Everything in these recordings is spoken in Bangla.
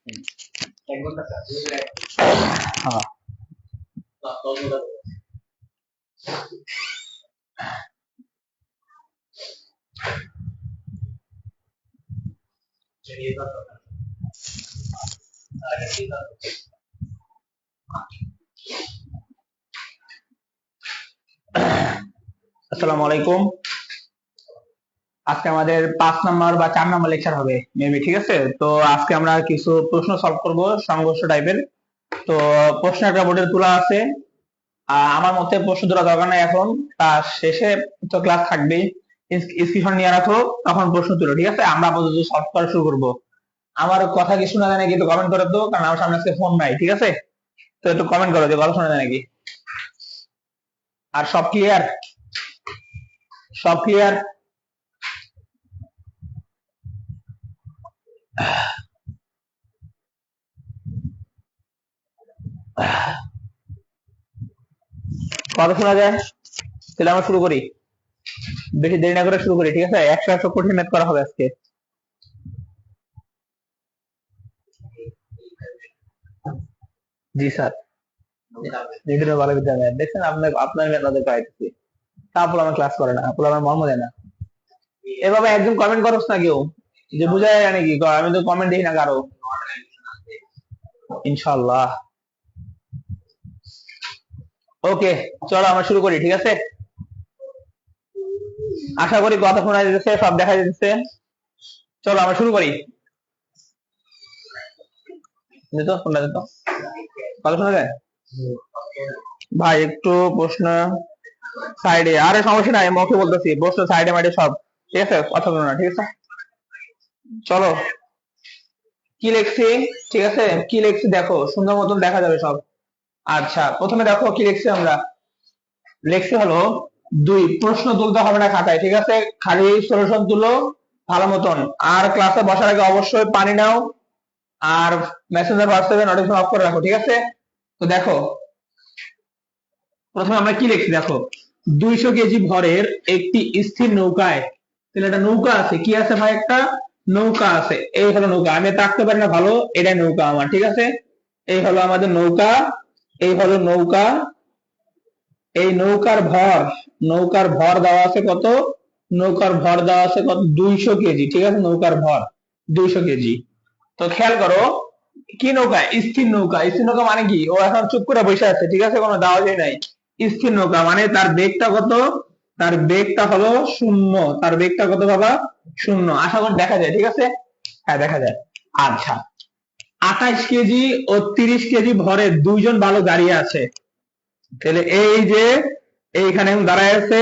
হ্যাঁ। আসসালামু আলাইকুম। আজকে আমাদের 5 নাম্বার বা 4 নাম্বার লেকচার হবে মেবি, ঠিক আছে? তো আজকে আমরা কিছু প্রশ্ন সলভ করব সংঘর্ষ টাইপের। তো প্রশ্ন একটা বোর্ডে তোলা আছে। আমার মতে প্রশ্ন তোলা দরকার নাই এখন, তার শেষে তো ক্লাস থাকবেই। স্ক্রিনশট নিয়ে রাখো, তখন প্রশ্ন তুলো, ঠিক আছে? আমরা আপাতত সলভ করা শুরু করব। আমার কথা কি শোনা যায় নাকি একটু কমেন্ট করে তো, কারণ আমার সামনে আজকে ফোন নাই, ঠিক আছে? তো একটু কমেন্ট করো যে কথা শোনা যায় নাকি। আর সব ক্লিয়ার? সব ক্লিয়ার? কথা শোনা যায়? তাহলে আমরা শুরু করি, বেশি দেরি না করে শুরু করি, ঠিক আছে? 100 কঠিন ম্যাথ করা হবে আজকে। জি স্যার, রেডিও ভালো বিদ্যা ম্যাথ দেখছেন, আপনার ম্যাথ ওদের করাইতেছি, তারপর আমার ক্লাস করে না, তারপর আমার মর্ম দেয় না। এভাবে একদম কমেন্ট করছ না কেউ, যে বুঝা যায় নাকি? আমি তো কমেন্ট দেখি না কারো। ইনশাআল্লাহ। ওকে, চলো আমরা শুরু করি, ঠিক আছে? আশা করি কথা শোনা যাচ্ছে, সব দেখা যাচ্ছে। চলো আমরা শুরু করি। দিত শোনা যেত, কথা শোনা যায় ভাই? একটু প্রশ্ন সাইডে, আরে সমস্যা নাই, মুখে বলতেছি, প্রশ্ন সাইডে মাইডে সব ঠিক আছে, কথা বলো না, ঠিক আছে? চলো, কি লিখছি, ঠিক আছে? কি লিখছি দেখো, সুন্দর মতন দেখা যাবে সব। আচ্ছা, প্রথমে দেখো কি লিখছি আমরা। লিখছি হলো 2, প্রশ্ন তুলতে হবে না খাতায়, ঠিক আছে? খালি সলিউশন তুলো ভালো মতন। আর ক্লাসে বসার আগে অবশ্যই পানি নাও, আর মেসেঞ্জার হোয়াটসঅ্যাপে নোটিফিকেশন অফ করে রাখো, ঠিক আছে? তো দেখো, প্রথমে আমরা কি লিখছি দেখো, 200 কেজি ভরের একটি স্থির নৌকায়, তাহলে একটা নৌকা আছে, কি আছে ভাই? একটা নৌকা আছে। এই হলো নৌকা, আমি তাকতে পারি না ভালো, এটাই নৌকা আমার, ঠিক আছে? এই হলো আমাদের নৌকা, এই হলো নৌকা। এই নৌকার ভর, নৌকার ভর দেওয়া আছে কত? নৌকার ভর দেওয়া আছে কত? 200 কেজি, ঠিক আছে? নৌকার ভর 200 কেজি। তো খেয়াল করো, কি নৌকা? স্থির নৌকা। স্থির নৌকা মানে কি? ও এখন চুপ করে বসে আছে, ঠিক আছে? কোনো দাওয়াই নাই। স্থির নৌকা মানে তার বেগটা কত? তার বেগটা হলো 0। তার বেগটা কত বাবা? 0। আশা করি দেখা যায়, ঠিক আছে? হ্যাঁ, দেখা যায়। আচ্ছা, 28 কেজি ও 30 কেজি ভরে 2 জন বালক দাঁড়িয়ে আছে। তাহলে এই যে এইখানে দাঁড়ায় আছে,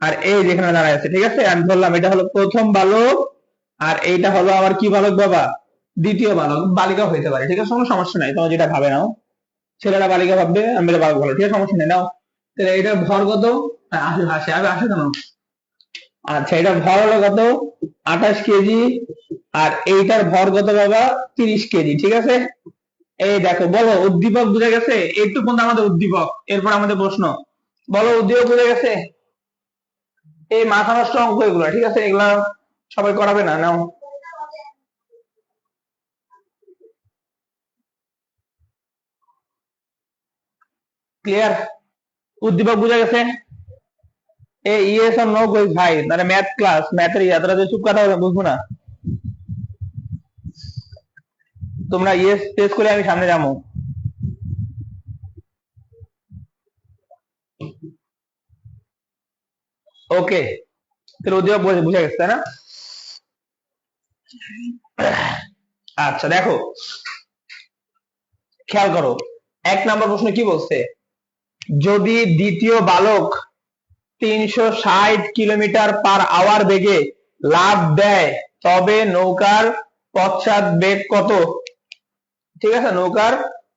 আর এই যেখানে দাঁড়ায় আছে, ঠিক আছে? আমি বললাম এটা হলো প্রথম বালক, আর এইটা হলো আমার কি বালক বাবা? দ্বিতীয় বালক। বালিকা হইতে পারে, ঠিক আছে? কোনো সমস্যা নাই, তোমার যেটা ভাবে নাও। ছেলেরা বালিকা ভাববে, আমি বালক ভালো, ঠিক আছে? সমস্যা নেই, নাও। তাহলে এটার ভর কত? আসে আসে আমি আসে কেন? আচ্ছা, এটা ভর হলো কত? 28 কেজি। আর এইটার ভর কত বাবা? 30 কেজি, ঠিক আছে? এই দেখো, বলো উদ্দীপক বুঝে গেছে? একটু পর্যন্ত আমাদের উদ্দীপক, এরপর আমাদের প্রশ্ন। বলো উদ্দীপক বুঝে গেছে? এই মাথা নষ্ট অঙ্ক এগুলো, ঠিক আছে? এগুলা সবাই করাবে না, নাও। ক্লিয়ার? উদ্দীপক বুঝে গেছে? এই ইয়েস আর নো কই ভাই, মানে ম্যাথ ক্লাস, ম্যাথের ইয়াতরা যে চুপ কথা হবে বুঝবো না। তোমরা ইয়েস টেস করে আমি সামনে যাবো। ওকে, তাহলে উদ্দীপক বুঝে গেছে, তাই না? আচ্ছা দেখো, খেয়াল করো, 1 নম্বর প্রশ্ন কি বলছে? যদি দ্বিতীয় বালক 360 কিলোমিটার/আওয়ার বেগে লাফ দেয়, তবে নৌকার পশ্চাৎ বেগ কত? ঠিক আছে, নৌকার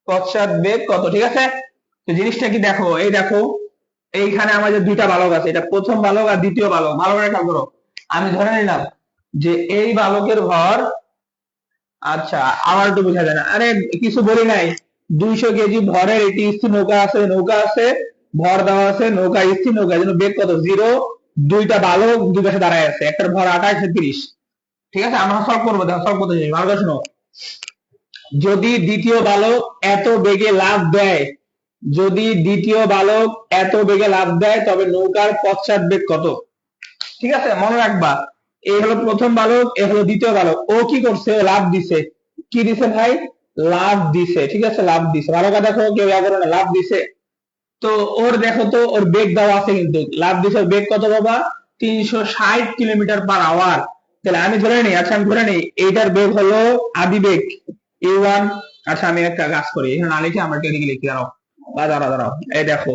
পশ্চাৎ বেগ কত? ঠিক আছে, তো জিনিসটা কি দেখো, এই দেখো, এইখানে আমাদের 2টা বালক আছে, এটা প্রথম বালক আর দ্বিতীয় বালক। ভালো করে খেয়াল করো, আমি ধরে নিলাম যে এই বালকের ভর, আচ্ছা আমার একটু বোঝা যায় না, আরে কিছু বলি নাই। 200 কেজি ভরের এটি স্থির নৌকা আছে, নৌকা আছে, ভর দেওয়া আছে, নৌকা স্থির নৌকা, জন্য বেগ কত? 0। 2টা বালক দুই পাশে দাঁড়ায় আছে, একটার ভর 28 আর 30, ঠিক আছে? আমরা সলভ করবো, দেখো সলভ করতে যাই, ভালো করে শোনো। যদি দ্বিতীয় বালক এত বেগে লাফ দেয়, যদি দ্বিতীয় বালক এত বেগে লাফ দেয় তবে নৌকার পশ্চাৎ বেগ কত? ঠিক আছে, মনে রাখবা। এই হলো প্রথম বালক, এ হলো দ্বিতীয় বালক। ও কি করছে? ও লাফ দিছে। কি দিছে ভাই? লাফ দিছে। ঠিক আছে, লাফ দিছে। ভালো কথা দেখো, কেউ ইয়া করো না, লাফ দিছে। তো ওর দেখো তো, ওর বেগ দেওয়া আছে কিন্তু, লাফ দিছে, ওর বেগ কত বাবা? 360 কিলোমিটার পার আওয়ার। তাহলে আমি ধরে নিই, আচ্ছা আমি ধরে নিই এইটার বেগ হলো আদি বেগ u1। আচ্ছা আমি একটা কাজ করি, এখানে না লিখে আমরা টেনে লিখি, দাঁড়াও বা দাঁড়াও দাঁড়াও, এই দেখো,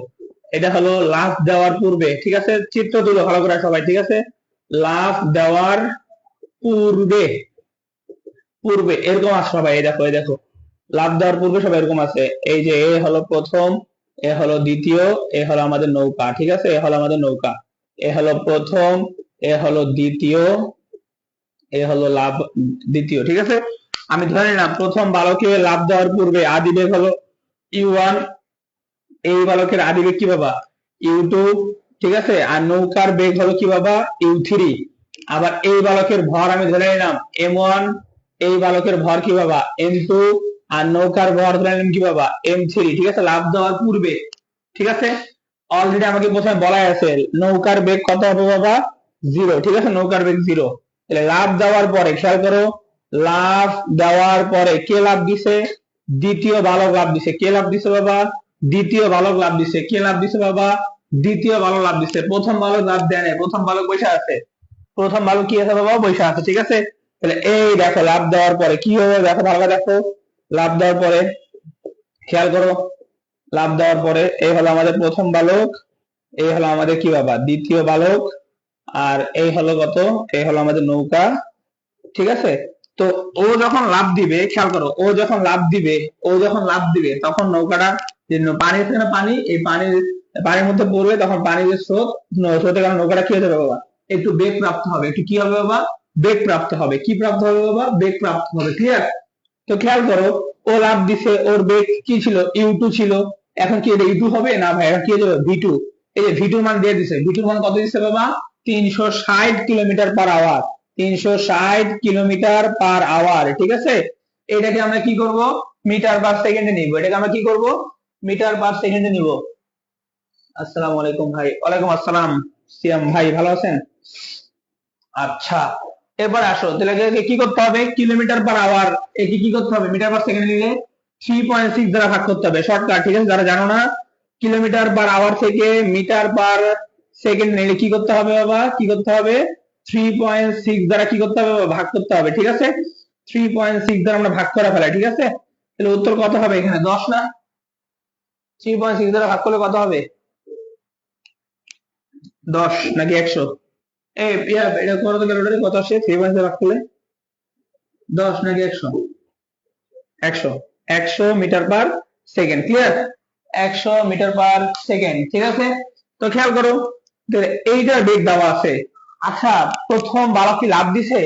এটা হলো লাফ দেওয়ার পূর্বে। ঠিক আছে, চিত্র তুলো ভালো করে সবাই। ঠিক আছে, লাফ দেওয়ার পূর্বে, পূর্বে এরকম আছে সবাই। এই দেখো, এই দেখো, লাফ দেওয়ার পূর্বে সব এরকম আছে। এই যে এ হলো প্রথম, এ হলো দ্বিতীয়, এ হলো আমাদের নৌকা। ঠিক আছে, এ হলো আমাদের নৌকা, এ হলো প্রথম, এ হলো দ্বিতীয়, এ হলো লাভ দ্বিতীয়। ঠিক আছে, আমি ধরে নিলাম প্রথম বালকে লাভ দেওয়ার পূর্বে আদি বেগ হলো u1, এই বালকের আদি বেগ কি বাবা? u2। ঠিক আছে, আর নৌকার বেগ হলো কি বাবা? u3। আবার এই বালকের ভর আমি ধরে নিলাম m1, এই বালকের ভর কি বাবা? m2, আর নৌকার ভর ধরে নিলাম কি বাবা? m3। ঠিক আছে, লাভ দেওয়ার পূর্বে। ঠিক আছে, অলরেডি আমাকে প্রথমে বলাই আছে নৌকার বেগ কত হবে বাবা? 0। ঠিক আছে, নৌকার বেগ 0। তাহলে লাফ দেওয়ার পরে খেয়াল করো, লাফ দেওয়ার পরে কে লাফ দিছে? দ্বিতীয় বালক লাফ দিছে। কে লাফ দিছে বাবা? দ্বিতীয় বালক লাফ দিছে। কে লাফ দিছে বাবা? দ্বিতীয় বালক লাফ দিছে। প্রথম বালক লাফ দেয় নাই, প্রথম বালক বসে আছে। প্রথম বালক কি আছে বাবা? বসে আছে। ঠিক আছে, তাহলে এই দেখো লাফ দেওয়ার পরে কি হবে, দেখো ভালো করে দেখো, লাফ দেওয়ার পরে খেয়াল করো, লাফ দেওয়ার পরে এই হলো আমাদের প্রথম বালক, এই হলো আমাদের কি বাবা? দ্বিতীয় বালক, আর এই হলো কত? এই হলো আমাদের নৌকা। ঠিক আছে, তো ও যখন লাফ দিবে, খেয়াল করো, ও যখন লাফ দিবে, ও যখন লাফ দিবে তখন নৌকাটা যে পানি আছে না, পানি, এই পানির মধ্যে পড়বে, তখন পানির যে স্রোত, স্রোতের কারণে নৌকাটা কি হয়ে যাবে বাবা? একটু বেগ প্রাপ্ত হবে। একটু কি হবে বাবা? বেগ প্রাপ্ত হবে। কি প্রাপ্ত হবে বাবা? বেগ প্রাপ্ত হবে। ক্লিয়ার? তো খেয়াল করো, ও লাফ দিছে, ওর বেগ কি ছিল? u2 ছিল। এখন কি এটা u2 হবে না ভাই? এখন কি হয়ে যাবে? v2। এই যে v2 মান দিয়ে দিছে, v2 মান কত দিছে বাবা? 360 kilometre per hour. 360 kilometre per hour. ঠিক আছে, এটাকে আমরা কি করব? মিটার পার সেকেন্ডে নিব। এটাকে আমরা কি করব? মিটার পার সেকেন্ডে নিব। আসসালামু আলাইকুম ভাই। ওয়ালাইকুম আসসালাম। সিয়াম ভাই ভালো আছেন? আচ্ছা, এবার আসো, তাহলে একে কি করতে হবে? কিলোমিটার পার আওয়ার, একে কি করতে হবে? মিটার পার সেকেন্ড নিলে 3.6 দ্বারা ভাগ করতে হবে, শর্টকাট। ঠিক আছে, যারা জানো না, কিলোমিটার পার আওয়ার থেকে মিটার পার সেকেন্ড নিলে কি করতে হবে বাবা? কি করতে হবে? 3.6 দ্বারা কি করতে হবে বাবা? ভাগ করতে হবে। ঠিক আছে, 3.6 দ্বারা আমরা ভাগ করে ফেলাই। ঠিক আছে, তাহলে উত্তর কত হবে এখানে? 10 না? 3.6 দ্বারা ভাগ করলে কত হবে? 10 নাকি 100? এটা করো তো ক্যালকুলেটরে, কত আসে 3.6 ভাগ করলে? 10 নাকি 100? 100। 100 metre per second. Clear? 100 metre per second. ঠিক আছে, তো খেয়াল করো, এইটার বেগ দেওয়া আছে। আচ্ছা, প্রথম বালক কি লাফ দিছে?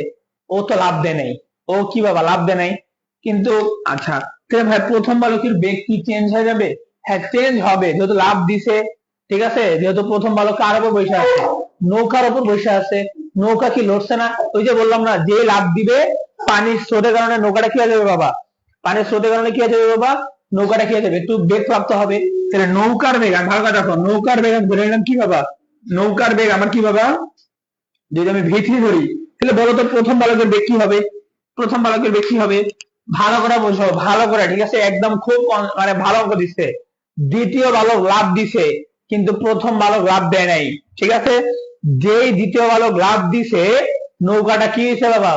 ও তো লাফ দেয় নাই। ও কি বাবা? লাফ দেয় নাই কিন্তু। আচ্ছা, তাহলে ভাই প্রথম বালকের বেগ কি চেঞ্জ হয়ে যাবে? হ্যাঁ, চেঞ্জ হবে, যেহেতু লাফ দিছে। ঠিক আছে, যেহেতু প্রথম বালক কার উপর বসে আছে? নৌকার উপর বসে আছে। নৌকা কি লড়ছে না? ওই যে বললাম না, যে লাফ দিবে পানির স্রোতের কারণে নৌকাটা কি হয়ে যাবে বাবা? পানির স্রোতের কারণে কি হয়ে যাবে বাবা? নৌকাটা কি হয়ে যাবে? একটু বেগ প্রাপ্ত হবে। তাহলে নৌকার বেগ, আমি ভালো কথা দেখো, নৌকার বেগ আমি ধরে নিলাম কি বাবা? নৌকার বেগ আমার কি বাবা? যদি আমি v3 ধরি, তাহলে বলো তো প্রথম বালকের বেগ কি হবে? প্রথম বালকের বেগ কি হবে? ভালো করে বোঝো, ভালো করে। ঠিক আছে, একদম খুব মানে ভালো অঙ্ক দিচ্ছে। দ্বিতীয় বালক লাফ দিছে কিন্তু প্রথম বালক লাফ দেয় নাই। ঠিক আছে, যেই দ্বিতীয় বালক লাফ দিছে, নৌকাটা কি হয়েছে বাবা?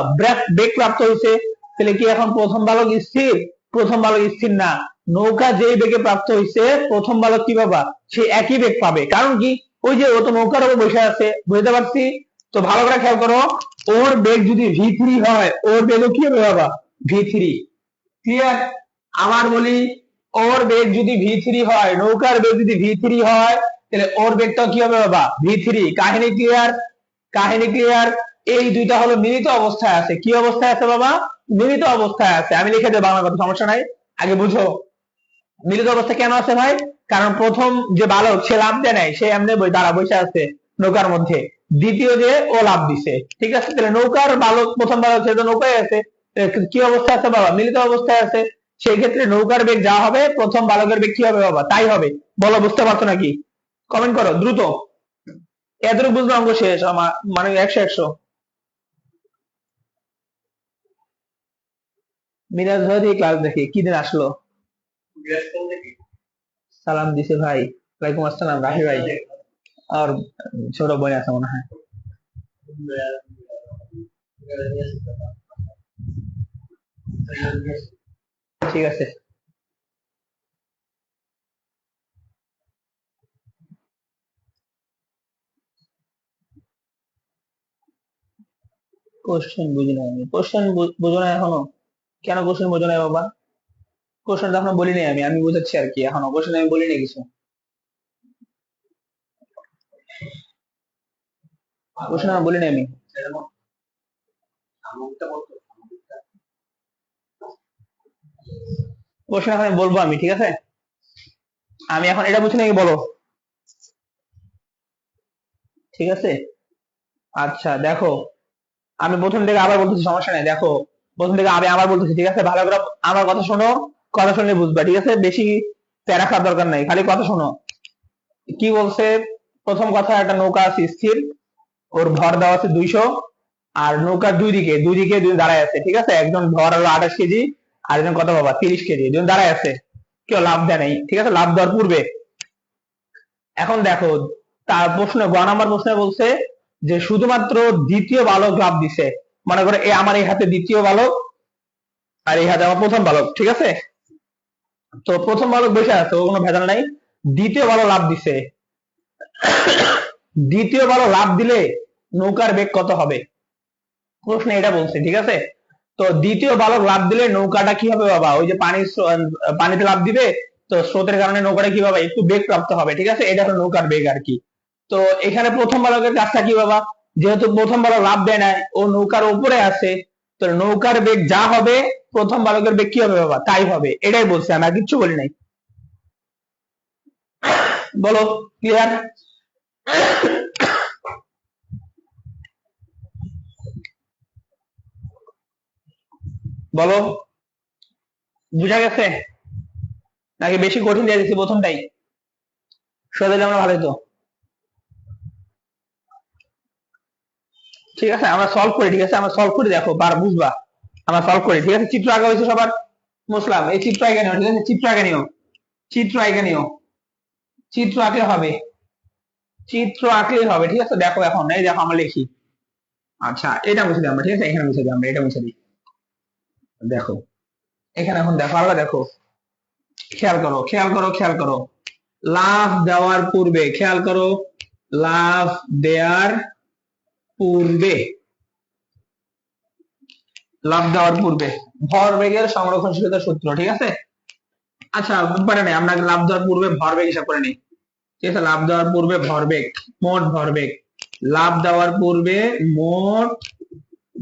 বেগ প্রাপ্ত হয়েছে। তাহলে কি এখন প্রথম বালক স্থির? প্রথম বালক স্থির না। নৌকা যেই বেগে প্রাপ্ত হয়েছে, প্রথম বালক কি বাবা? সে একই বেগ পাবে। কারণ কি? ওই যে ও তো নৌকার উপর বসে আছে, বুঝতে পারছি? তো ভালো করে খেয়াল করো, ওর বেগ যদি v3 হয়, ওর বেগও কি হবে বাবা? v3। ক্লিয়ার? আবার বলি, ওর বেগ যদি v3 হয়, নৌকার বেগ যদি v3 হয়, তাহলে ওর বেগটা কি হবে বাবা? v3। কাহিনী ক্লিয়ার? কাহিনী ক্লিয়ার? এই দুইটা হলো মিলিত অবস্থায় আছে। কি অবস্থায় আছে বাবা? মিলিত অবস্থায় আছে। আমি লিখে দেবো বাংলা কথা, সমস্যা নাই, আগে বুঝো। মিলিত অবস্থা কেন আছে ভাই? কারণ প্রথম যে বালক সে লাভ দেয় নাই, সে এমনি দাঁড়া বসে আছে নৌকার মধ্যে। দ্বিতীয় যে ও লাভ দিছে। ঠিক আছে, তাহলে নৌকার বালক, প্রথম বালক সে তো নৌকায় আছে। কি অবস্থা আছে বাবা? মিলিত অবস্থায় আছে। সেই ক্ষেত্রে নৌকার বেগ যা হবে প্রথম বালকের বেগ কি হবে বাবা তাই হবে। বলো বুঝতে পারছো নাকি? কমেন্ট করো দ্রুত। এতটুকু বুঝলো অঙ্ক শেষ আমার, মানে 100 মিরাজ ভাই থেকে ক্লাস দেখি কি দিন আসলো? সালাম দিছে ভাই। ওয়ালাইকুম আসসালাম রাহি ভাই। আর ছোট বোন আছে মনে হয়। ঠিক আছে। কোশ্চেন বুঝি না আমি, কোশ্চেন বুঝো না এখনো? কেন কোশ্চেন বুঝো না বাবা? কোশ্চেন এখনো বলিনি আমি, আমি বুঝাচ্ছি আর কি, এখনো কোশ্চেন আমি বলিনি কিছু। কোশ্চেন আমি বলিনি আমি, কোশ্চেন এখন বলবো আমি, ঠিক আছে? আমি এখন এটা বুঝি নাকি বলো, ঠিক আছে? আচ্ছা দেখো, আমি প্রথম থেকে আবার বলতেছি, সমস্যা নাই। দেখো প্রথম থেকে আমি আবার বলতেছি, ঠিক আছে? ভালো করে আমার কথা শোনো, কথা শুনলে বুঝবা, ঠিক আছে? বেশি প্যারা খাওয়ার দরকার নাই, খালি কথা শোনো। কি বলছে? প্রথম কথা, একটা নৌকা আছে স্থির, ওর ভর দেওয়া আছে 200, আর নৌকার দুই দিকে দুই দাঁড়ায় আছে, ঠিক আছে? একজন ভর হলো 28 কেজি, আর একজন কত বাবা 30 কেজি, দুজন দাঁড়ায় আছে, কেউ লাভ দেয় নাই, ঠিক আছে? লাভ দেওয়ার পূর্বে এখন দেখো, তার প্রশ্ন গ নাম্বার প্রশ্নে বলছে যে শুধুমাত্র দ্বিতীয় বালক লাভ দিছে। মনে করে আমার এই হাতে দ্বিতীয় বালক, আর এই হাতে আমার প্রথম বালক, ঠিক আছে? তো প্রথম বালক বসে আছে, ও কোনো ভেজাল নাই। দ্বিতীয় বালক লাভ দিছে, দ্বিতীয় বালক লাভ দিলে নৌকার বেগ কত হবে? প্রশ্নে এটা বলছে, ঠিক আছে? তো দ্বিতীয় বালক লাভ দিলে নৌকাটা কি হবে বাবা? ওই যে পানিতে লাভ দিবে, তো স্রোতের কারণে নৌকাটা কি বাবা একটু বেগ প্রাপ্ত হবে, ঠিক আছে? এটা হলো নৌকার বেগ আর কি। তো এখানে প্রথম বালকের কাজটা কি বাবা? যেহেতু প্রথম বালক লাভ দেয় না, ও নৌকার উপরে আছে, তো নৌকার বেগ যা হবে প্রথম বালকের বেগ কি হবে বাবা তাই হবে, এটাই বলছে, আমি আর কিচ্ছু বলি নাই। বলো ক্লিয়ার? বলো বুঝা গেছে নাকি বেশি কঠিন দিয়ে দিচ্ছি প্রথমটাই? সোজা দিলে আমরা ভালোই তো। ঠিক আছে আমরা সলভ করি, ঠিক আছে? আমরা সলভ করি, দেখো বার বুঝবা। আমরা সলভ করি, ঠিক আছে? চিত্র আঁকা হয়েছে সবার, মুসলাম এই চিত্র আঁকে নিও, ঠিক আছে? চিত্র আঁকে নিও, চিত্র আঁকে নিও, চিত্র আঁকলে হবে, চিত্র আঁকলেই হবে, ঠিক আছে? দেখো এখন এই দেখো আমরা লিখি। আচ্ছা এটা মুছে দিই আমরা, ঠিক আছে? এখানে মুছে দিই আমরা, এটা মুছে দিই। দেখো এখানে এখন দেখো, আলাদা দেখো, খেয়াল করো খেয়াল করো খেয়াল করো, লাভ দেওয়ার পূর্বে, খেয়াল করো, লাভ দেওয়ার পূর্বে, লাভ দেওয়ার পূর্বে ভরবেগের সংরক্ষণশীলতার সূত্র, ঠিক আছে? আচ্ছা ব্যাপারে নেই, আমরা লাভ দেওয়ার পূর্বে ভরবেগ হিসাব করে নিই, ঠিক আছে? লাভ দেওয়ার পূর্বে ভরবেগ, মোট ভরবেগ, লাভ দেওয়ার পূর্বে মোট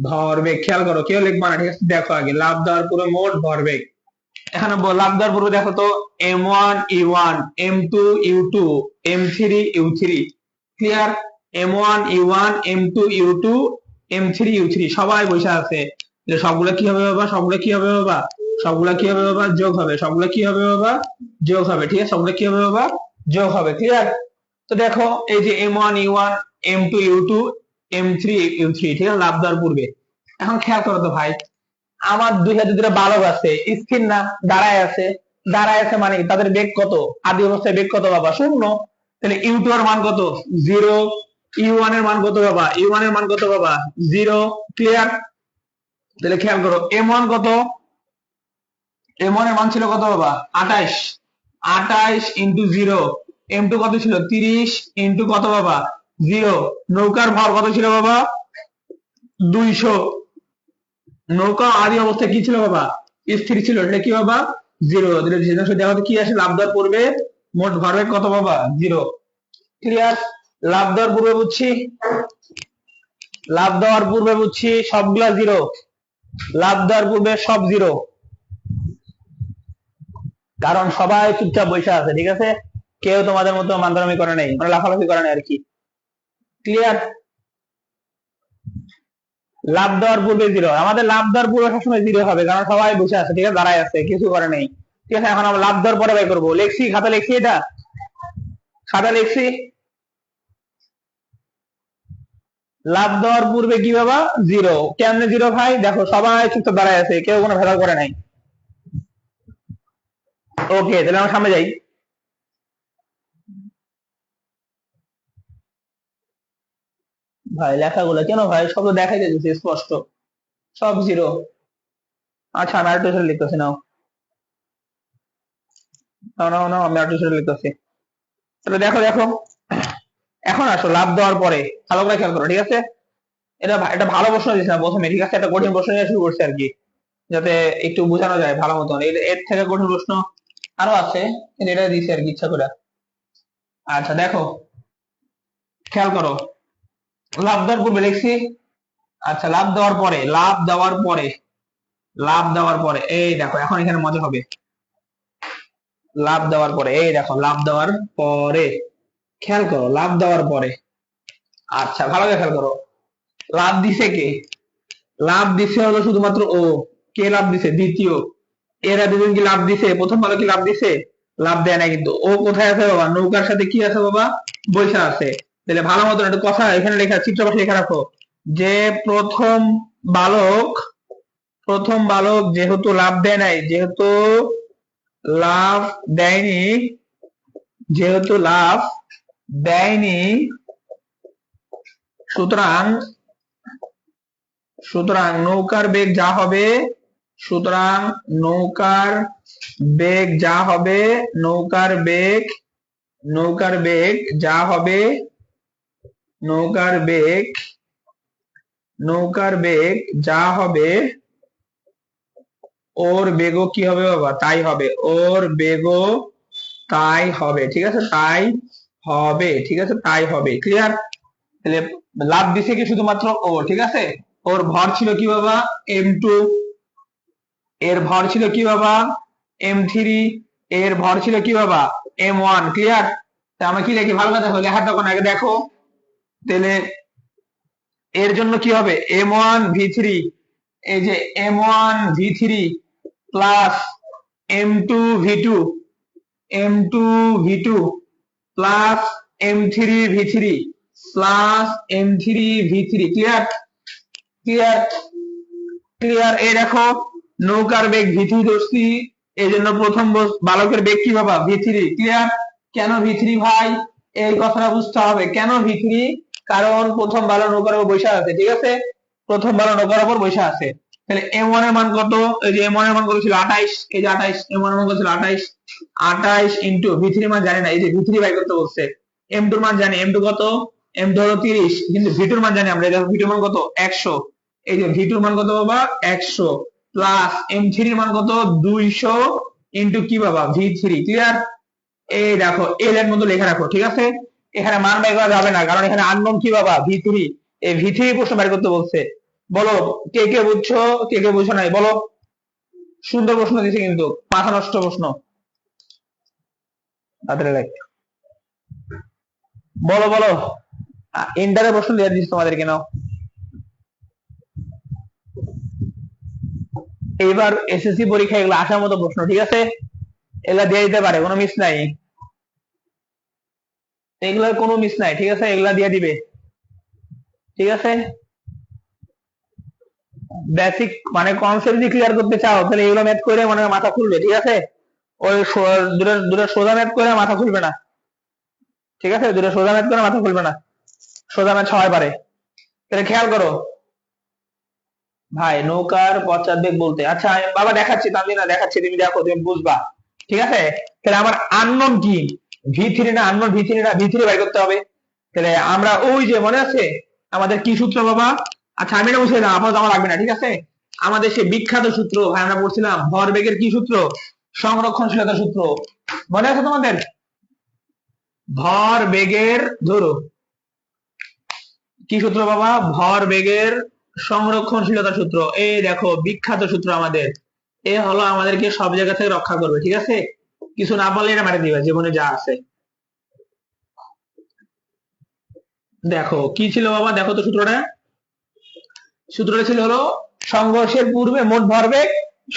ভরবেগ, খেয়াল করো কেউ লিখবা না, ঠিক আছে? দেখো আগে লাভ দেওয়ার পূর্বে মোট ভরবেগ, এখানে লাভ দেওয়ার পূর্বে দেখো তো, M1 U1 M2 U2 M3 U3, clear? M1 U1 M2 U2 M3 U3 সবাই বসে আছে, সবগুলো কি হবে বাবা? সবগুলো কি হবে বাবা? সবগুলো কি হবে বাবা? যোগ হবে। সবগুলো কি হবে বাবা? যোগ হবে, ঠিক আছে? সবগুলো কি হবে বাবা? যোগ হবে, ক্লিয়ার? তো দেখো এই যে M1 U1 M2 U2 M3 U3, ঠিক আছে? লাভ দেওয়ার পূর্বে। এখন খেয়াল করো তো ভাই, আমার দুই হাতে দুটো বালক আছে, স্থির না, দাঁড়ায় আছে, দাঁড়ায় আছে মানে তাদের বেগ কত? আদি অবস্থায় বেগ কত বাবা? 0। তাহলে U2 এর মান কত? 0। U1 এর মান কত বাবা? U1 এর মান কত বাবা? 0, ক্লিয়ার? তাহলে খেয়াল করো M1 কত? M1 এর মান ছিল কত বাবা? 28, 28 ইন্টু 0। M2 কত ছিল? 30 ইন্টু কত বাবা? 0। নৌকার ভর কত ছিল বাবা? 200। নৌকা আদি অবস্থায় কি ছিল বাবা? স্থির ছিল, এটা কি বাবা? 0। দেখো কি আসে, লাভ দেওয়ার পূর্বে মোট ভরবেগ কত বাবা? 0, ক্লিয়ার? লাভ দেওয়ার পূর্বে বুঝছি, লাভ দেওয়ার পূর্বে বুঝছি সবগুলা 0, লাভ দেওয়ার পূর্বে সব 0, কারণ সবাই চুপচাপ বসে আছে, ঠিক আছে? কেউ তোমাদের মতো মান্দারামি করে নাই, মানে লাফালাফি করে নাই আর কি, ক্লিয়ার? লাভ দেওয়ার পূর্বে জিরো, আমাদের লাভ দেওয়ার পূর্বে সবসময় জিরো হবে, কারণ সবাই বসে আছে, ঠিক আছে, দাঁড়ায় আছে, কিছু করে নেই। ঠিক আছে, এখন আমরা লাভ দেওয়ার পরে বাই করবো। লিখছি, খাতা লিখছি, এটা খাতা লিখছি। লাভ দেওয়ার পূর্বে কি বাবা? জিরো। কেমনে জিরো ভাই? দেখো সবাই চুপচাপ দাঁড়ায় আছে, কেউ কোনো ভেজাল করে নাই। ওকে, তাহলে আমরা সামনে যাই। ভাই লেখাগুলো কেন ভাই, সব তো দেখাই যাচ্ছে স্পষ্ট, সব জিরো। আচ্ছা, আমি আরেকটু ছেড়ে লিখতেছি, নাও নাও নাও নাও, আমি আরেকটু ছেড়ে লিখতেছি। তাহলে দেখো দেখো, এখন আসো লাভ দেওয়ার পরে, ভালো করে খেয়াল করো, ঠিক আছে। এটা ভালো প্রশ্ন দিচ্ছে না প্রথমে, ঠিক আছে, একটা কঠিন প্রশ্ন নিয়ে শুরু করছে আর কি, যাতে একটু বোঝানো যায় ভালো মতন। এর থেকে কঠিন প্রশ্ন আরো আছে, কিন্তু এটা দিচ্ছে আর কি ইচ্ছা করে। আচ্ছা দেখো, খেয়াল করো, লাভ দেওয়ার পূর্বে লিখছি। আচ্ছা, লাভ দেওয়ার পরে, লাভ দেওয়ার পরে, লাভ দেওয়ার পরে, এই দেখো এখন এখানে মজা হবে। লাভ দেওয়ার পরে, এই দেখো লাভ দেওয়ার পরে, খেয়াল করো লাভ দেওয়ার পরে। আচ্ছা, ভালো করে খেয়াল করো, লাভ দিছে কে? লাভ দিছে হলো শুধুমাত্র ও। কে লাভ দিছে? দ্বিতীয়। এরা দুজন কি লাভ দিছে? প্রথম ভালো কি লাভ দিছে? লাভ দেয় না, কিন্তু ও কোথায় আছে বাবা? নৌকার সাথে কি আছে বাবা? বৈশা আছে। তাহলে ভালো মতন একটা কথা এখানে লেখা, চিত্রপাশে লেখা রাখো, যে প্রথম বালক, প্রথম বালক যেহেতু লাভ দেয় নাই, যেহেতু লাভ দেয়নি, যেহেতু লাভ দেয়নি, সুতরাং, সুতরাং নৌকার বেগ যা হবে, সুতরাং নৌকার বেগ যা হবে, নৌকার বেগ, নৌকার বেগ যা হবে, নৌকার বেগ, নৌকার বেগ যা হবে, ওর বেগও কি হবে বাবা? তাই হবে। ওর বেগও তাই হবে, ঠিক আছে, তাই হবে, ঠিক আছে, তাই হবে। ক্লিয়ার? তাহলে লাভ দিছে কি? শুধুমাত্র ও, ঠিক আছে। ওর ভর ছিল কি বাবা? m2। এর ভর ছিল কি বাবা? m3। এর ভর ছিল কি বাবা? m1। ক্লিয়ার? তা আমরা কি দেখি, ভালো কথা লেখার তখন আগে দেখো, তাহলে এর জন্য কি হবে? m1 v3, এই যে m1 v3 plus m2 v2, m2 v2 plus m3 v3 plus m3 v3। Clear? Clear? Clear? এই দেখো, নৌকার বেগ v3 ধরছি, এই জন্য প্রথম বালকের বেগ কি বাবা? v3। ক্লিয়ার? কেন v3 ভাই? এই কথাটা বুঝতে হবে, কেন v3? কারণ প্রথম বালক নৌকার উপর বসে আছে, ঠিক আছে, প্রথম বালক নৌকার উপর বসে আছে। তাহলে m1 এর মান কত? এই যে m1 এর মান কত ছিল? 28। এই যে 28, m1 এর মান কত ছিল? 28। 28 ইনটু v3 মান জানি না, এই যে v3 বাই করতে বলছে। m2 এর মান জানি, m2 কত? m2 হলো 30, কিন্তু v2 এর মান জানি আমরা, দেখো v2 এর মান কত? 100। এই যে v2 এর মান কত বাবা? 100 প্লাস m3 এর মান কত? 200 ইনটু কি বাবা? v3। ক্লিয়ার? এই দেখো এল এর মতো লেখা রাখো, ঠিক আছে। এখানে মান বের করা যাবে না, কারণ এখানে আননোন কি বাবা? v3। এই v3 প্রশ্ন বের করতে বলছে। বলো কে কে বুঝছো, কে কে বুঝো নাই বলো। সুন্দর প্রশ্ন দিছে কিন্তু, মাথা নষ্ট প্রশ্ন। তাড়াতাড়ি লেখ, বলো বলো। ইন্টারের প্রশ্ন দিয়ে দিচ্ছি তোমাদেরকে, নাও। এইবার এসএসসি পরীক্ষা এগুলো আসার মতো প্রশ্ন, ঠিক আছে, এগুলা দিয়ে দিতে পারে, কোনো মিস নাই, এগুলার কোনো মিস নাই, ঠিক আছে, এগুলা দিয়ে দিবে, ঠিক আছে। বেসিক মানে কনসেপ্ট যদি ক্লিয়ার করতে চাও, তাহলে এগুলো ম্যাথ করে মানে মাথা খুলবে, ঠিক আছে। ওই দুটো দুটো সোজা ম্যাথ করে মাথা খুলবে না, ঠিক আছে, দুটো সোজা ম্যাথ করে মাথা খুলবে না, সোজা ম্যাথ সবাই পারে। তাহলে খেয়াল করো ভাই, নৌকার পশ্চাৎ বেগ বলতে, আচ্ছা বাবা দেখাচ্ছি, তানজিনা দেখাচ্ছি, তুমি দেখো, তুমি বুঝবা, ঠিক আছে। তাহলে আমার আননোন কি? v3 না, আননোন v3 না, v3 বাই করতে হবে। তাহলে আমরা ওই যে মনে আছে আমাদের কি সূত্র বাবা? আচ্ছা আমি এটা বুঝে না, আপাতত আমার লাগবে না, ঠিক আছে। আমাদের সে বিখ্যাত সূত্র ভাই, আমরা পড়ছিলাম ভরবেগের কি সূত্র? সংরক্ষণশীলতা সূত্র, মনে আছে তোমাদের? ভর বেগের, ধরো কি সূত্র বাবা? ভর বেগের সংরক্ষণশীলতা সূত্র। এই দেখো বিখ্যাত সূত্র আমাদের, এ হলো আমাদেরকে সব জায়গা থেকে রক্ষা করবে, ঠিক আছে। কিছু না পারলে এটা মারি দিবে, জীবনে যা আছে। দেখো কি ছিল বাবা, দেখো তো সূত্রটা, সূত্রটা ছিল হলো সংঘর্ষের পূর্বে মোট ভরবেগ,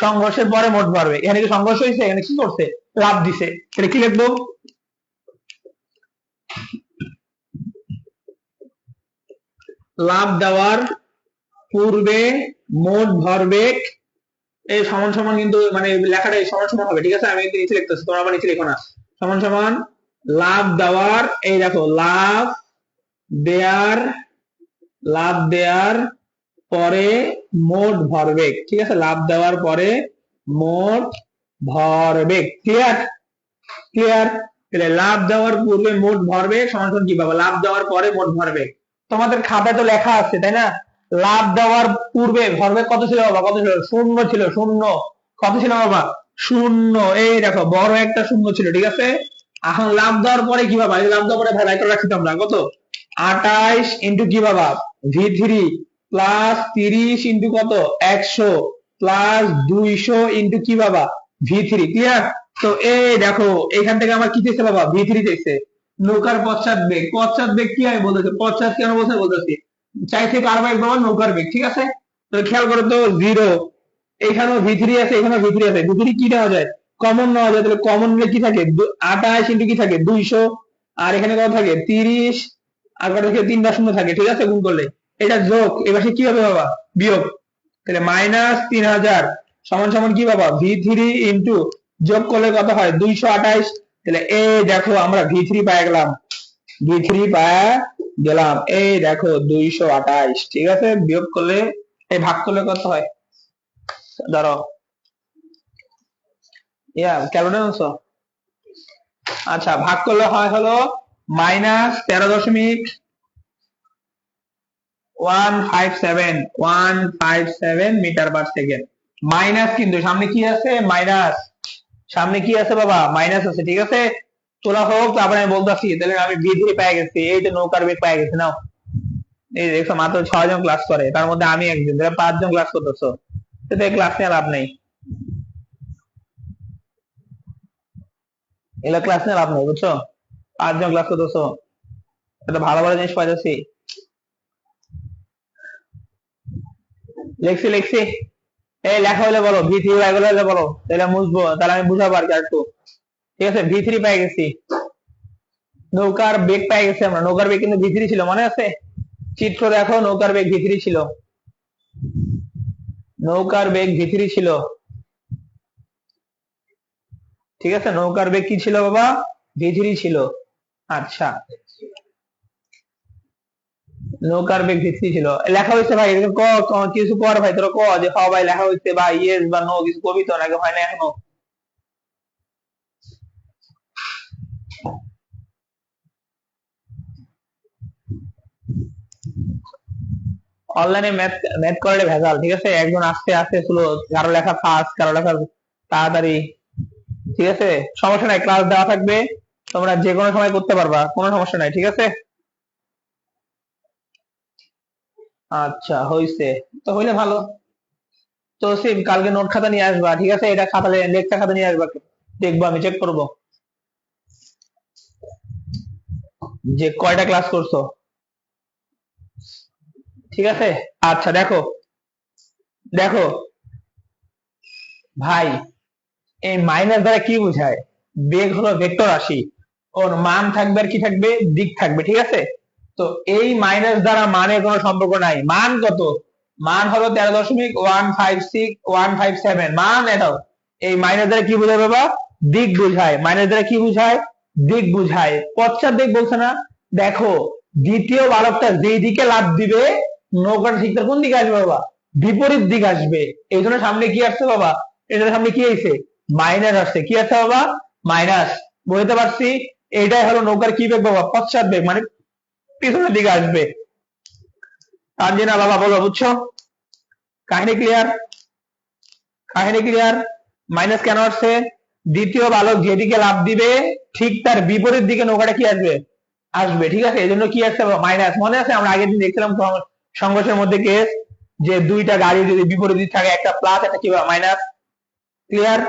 সংঘর্ষের পরে মোট ভরবেগ। এখানে কি সংঘর্ষ হয়েছে, এখানে কি করছে, লাফ দিছে। এটা কি লিখবো, লাফ দেওয়ার পূর্বে মোট ভরবেগ এই সমান সমান, কিন্তু মানে লেখাটা সমান সমান হবে, ঠিক আছে। আমি নিচে লিখতেছি, তোমরা আমার নিচে লিখো না। সমান সমান লাফ দেওয়ার, এই দেখো লাফ দেয়ার, লাফ দেওয়ার পরে মোট ভরবেগ, ঠিক আছে। লাফ দেওয়ার পরে মোট ভরবেগ, ক্লিয়ার ক্লিয়ার। তাহলে লাফ দেওয়ার পূর্বে মোট ভরবেগ সমান সমান কি পাবো, লাফ দেওয়ার পরে মোট ভরবেগ। তোমাদের খাতায় তো লেখা আছে তাই না, লাফ দেওয়ার পূর্বে ভরবেগ কত ছিল বাবা, কত ছিল, শূন্য ছিল, শূন্য। কত ছিল বাবা, শূন্য। এই দেখো বড় একটা শূন্য ছিল, ঠিক আছে। এখন লাফ দেওয়ার পরে কি বাবা, লাফ দেওয়ার পরে ভাই রাখছি আমরা কত, 28 ইন্টু কি বাবা, V3 প্লাস 30 ইন্টু কত, 100 প্লাস 200 ইন্টু কি বাবা, V3, ক্লিয়ার। তো এই দেখো এখান থেকে আমার কি চাইছে বাবা, V3 চাইছে। নৌকার পশ্চাৎ বেগ, পশ্চাৎ বেগ কি আমি বলতেছি, পশ্চাৎ কেন বলতেছি, চাইছে কার বেগ বাবা, নৌকার বেগ, ঠিক আছে। তো খেয়াল করো তো, 0, এখানেও V3 আছে, এখানেও V3 আছে, V3 কি নেওয়া যায়, কমন নেওয়া যায়। তাহলে কমন নিলে কি থাকে, 28 ইন্টু কি থাকে, 200, আর এখানে কত থাকে, 30, আর কত থাকে, 3টা শূন্য থাকে, ঠিক আছে। গুণ করলে এটা যোগ, এবার কি হবে বাবা, বিয়োগ। তাহলে মাইনাস 3000 সমান সমান কি বাবা, V3 ইন্টু যোগ করলে কত হয়, 228। তাহলে এই দেখো আমরা V3 পাই গেলাম, V3 পাওয়া গেলাম, এই দেখো 228, ঠিক আছে। বিয়োগ করলে, এই ভাগ করলে কত হয়, ধরো ক্যালকুলেটর। আচ্ছা, ভাগ করলে হয় হলো minus 13.157 metre per second. Minus, কিন্তু সামনে কি আছে, মাইনাস, সামনে কি আছে বাবা, মাইনাস আছে, ঠিক আছে। তোলা হোক, তারপরে আমি বলতেছি, তাহলে আমি V3 পেয়ে গেছি, এই যে নৌকার বেগ পেয়ে গেছি। নাও, এই দেখো মাত্র 6 জন ক্লাস করে, তার মধ্যে আমি একজন, তাহলে 5 জন ক্লাস করতেছো, সেটা ক্লাস নিয়ে লাভ নেই, এগুলা ক্লাস নিয়ে লাভ নেই, বুঝছো। 5 জন ক্লাস করতেছো, এটা ভালো ভালো জিনিস পাইতেছি। লেখছি লেখছি, এই লেখা হলে বলো, V3 হলে বলো, তাহলে বুঝবো, তাহলে আমি বুঝাবো আর কি একটু, ঠিক আছে। V3 পেয়ে গেছি, নৌকার বেগ পেয়ে গেছি আমরা, নৌকার বেগ কিন্তু V3 ছিল, মনে আছে, চিত্র দেখো, নৌকার বেগ V3 ছিল, নৌকার বেগ V3 ছিল, ঠিক আছে। নৌকার বেগ কি ছিল বাবা, V3 ছিল। আচ্ছা, নৌকার বেগ V3 ছিল, লেখা হয়েছে ভাই, কিছু কর ভাই, তোরা ক যে হ্যাঁ ভাই লেখা হয়েছে, বা ইয়েস বা নো কিছু কবি তো, নাকি হয় না এখনো। অনলাইনে ম্যাথ ম্যাথ করলে ভেজাল, ঠিক আছে। একজন আস্তে আস্তে স্লো, কারো লেখা ফাস্ট, কারো লেখা তাড়াতাড়ি, ঠিক আছে। সমস্যা নাই, ক্লাস দেওয়া থাকবে, তোমরা যে কোনো সময় করতে পারবা, কোনো সমস্যা নাই, ঠিক আছে। আচ্ছা হইছে, তো হইলে ভালো। তো সিম কালকে নোট খাতা নিয়ে আসবা, ঠিক আছে। এটা খাতা, লেকচার খাতা নিয়ে আসবা, দেখবো, আমি চেক করবো যে কয়টা ক্লাস করছো, ঠিক আছে। আচ্ছা দেখো, দেখো ভাই, এই মাইনাস দ্বারা কি বোঝায়, বেগ হলো ভেক্টর রাশি, ওর মান থাকবে আর কি থাকবে, দিক থাকবে, ঠিক আছে। তো এই মাইনাস দ্বারা মানের কোনো সম্পর্ক নাই, মান কত, মান হলো 13.156.157 মান, এটাও এই মাইনাস দ্বারা কি বোঝায় বাবা, দিক বোঝায়, মাইনাস দ্বারা কি বোঝায়, দিক বোঝায়। পশ্চাৎ দিক বলছে না, দেখো দ্বিতীয় বালকটা যেই দিকে লাফ দিবে, নৌকাটা ঠিক কোন দিকে আসবে বাবা, বিপরীত দিক আসবে। এই জন্য সামনে কি আসছে বাবা, এটার সামনে কি আসছে, মাইনাস আসছে, কি আছে বাবা, মাইনাস। বুঝতে পারছি, এটাই হলো নৌকার কি বেগ বাবা, পশ্চাৎ বেগ, মানে পিছনের দিকে আসবে। তানজিনা বাবা বলো, বুঝছো, কাহিনী ক্লিয়ার, কাহিনী ক্লিয়ার। মাইনাস কেন আসছে, দ্বিতীয় বালক যেদিকে লাফ দিবে, ঠিক তার বিপরীত দিকে নৌকাটা কি আসবে, আসবে, ঠিক আছে। এই জন্য কি আসছে মাইনাস। মনে আছে আমরা আগের দিন দেখছিলাম সংঘর্ষের মধ্যে কেস, যে দুইটা গাড়ি যদি বিপরীত দিক থাকে, একটা প্লাস একটা কি মাইনাস, ক্লিয়ার।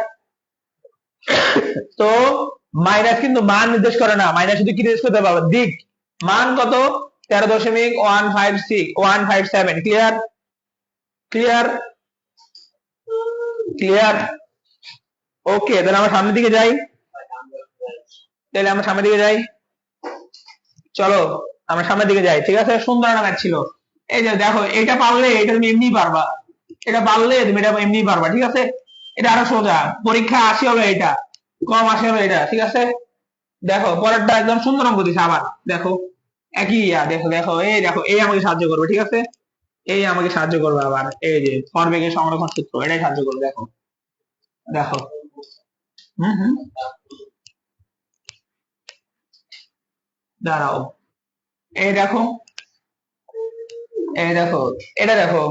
তো মাইনাস কিন্তু মান নির্দেশ করে না, মাইনাস শুধু কি নির্দেশ করতে পারবে, দিক। মান কত, 13.157, ক্লিয়ার। ক্লিয়ার? ক্লিয়ার? ওকে, তাহলে আমরা সামনের দিকে যাই। চলো আমরা সামনের দিকে যাই। ঠিক আছে, সুন্দর একটা ম্যাথ ছিল। এই যে দেখো, এটা পারলে এটা তুমি এমনি পারবা, এটা পারলে তুমি এটা এমনি পারবা। ঠিক আছে, এটা আরো সোজা। পরীক্ষা 80 হলো এটা, কম 80 হলো এটা। ঠিক আছে, দেখো পরেরটা একদম সুন্দর অঙ্ক দিছে আবার। দেখো একই দেখো দেখো, এই আমাকে সাহায্য করবে। ঠিক আছে, এই আমাকে সাহায্য করবে আবার। এই যে ভরবেগের সংরক্ষণ সূত্র, এটাই সাহায্য করবে। দেখো দেখো, হুম হুম, দাঁড়াও। এই দেখো, এই দেখো, এটা দেখো,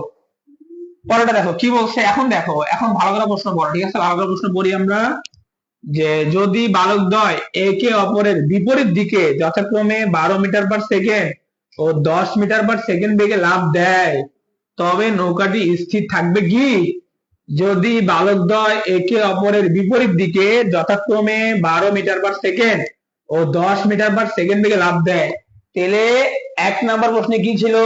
পরেরটা দেখো কি বলছে। এখন দেখো, এখন ভালো করে প্রশ্ন পড়ো। ঠিক আছে, ভালো করে প্রশ্ন পড়ি আমরা। যে যদি বালকদ্বয় একে অপরের বিপরীত দিকে যথাক্রমে 12 মিটার পার সেকেন্ড ও 10 মিটার পার সেকেন্ড বেগে লাফ দেয়, তবে নৌকাটি স্থির থাকবে কি? যদি বালকদ্বয় একে অপরের বিপরীত দিকে যথাক্রমে 12 মিটার পার সেকেন্ড ও 10 মিটার পার সেকেন্ড বেগে লাফ দেয়, তাহলে 1 নাম্বার প্রশ্নে কি ছিল?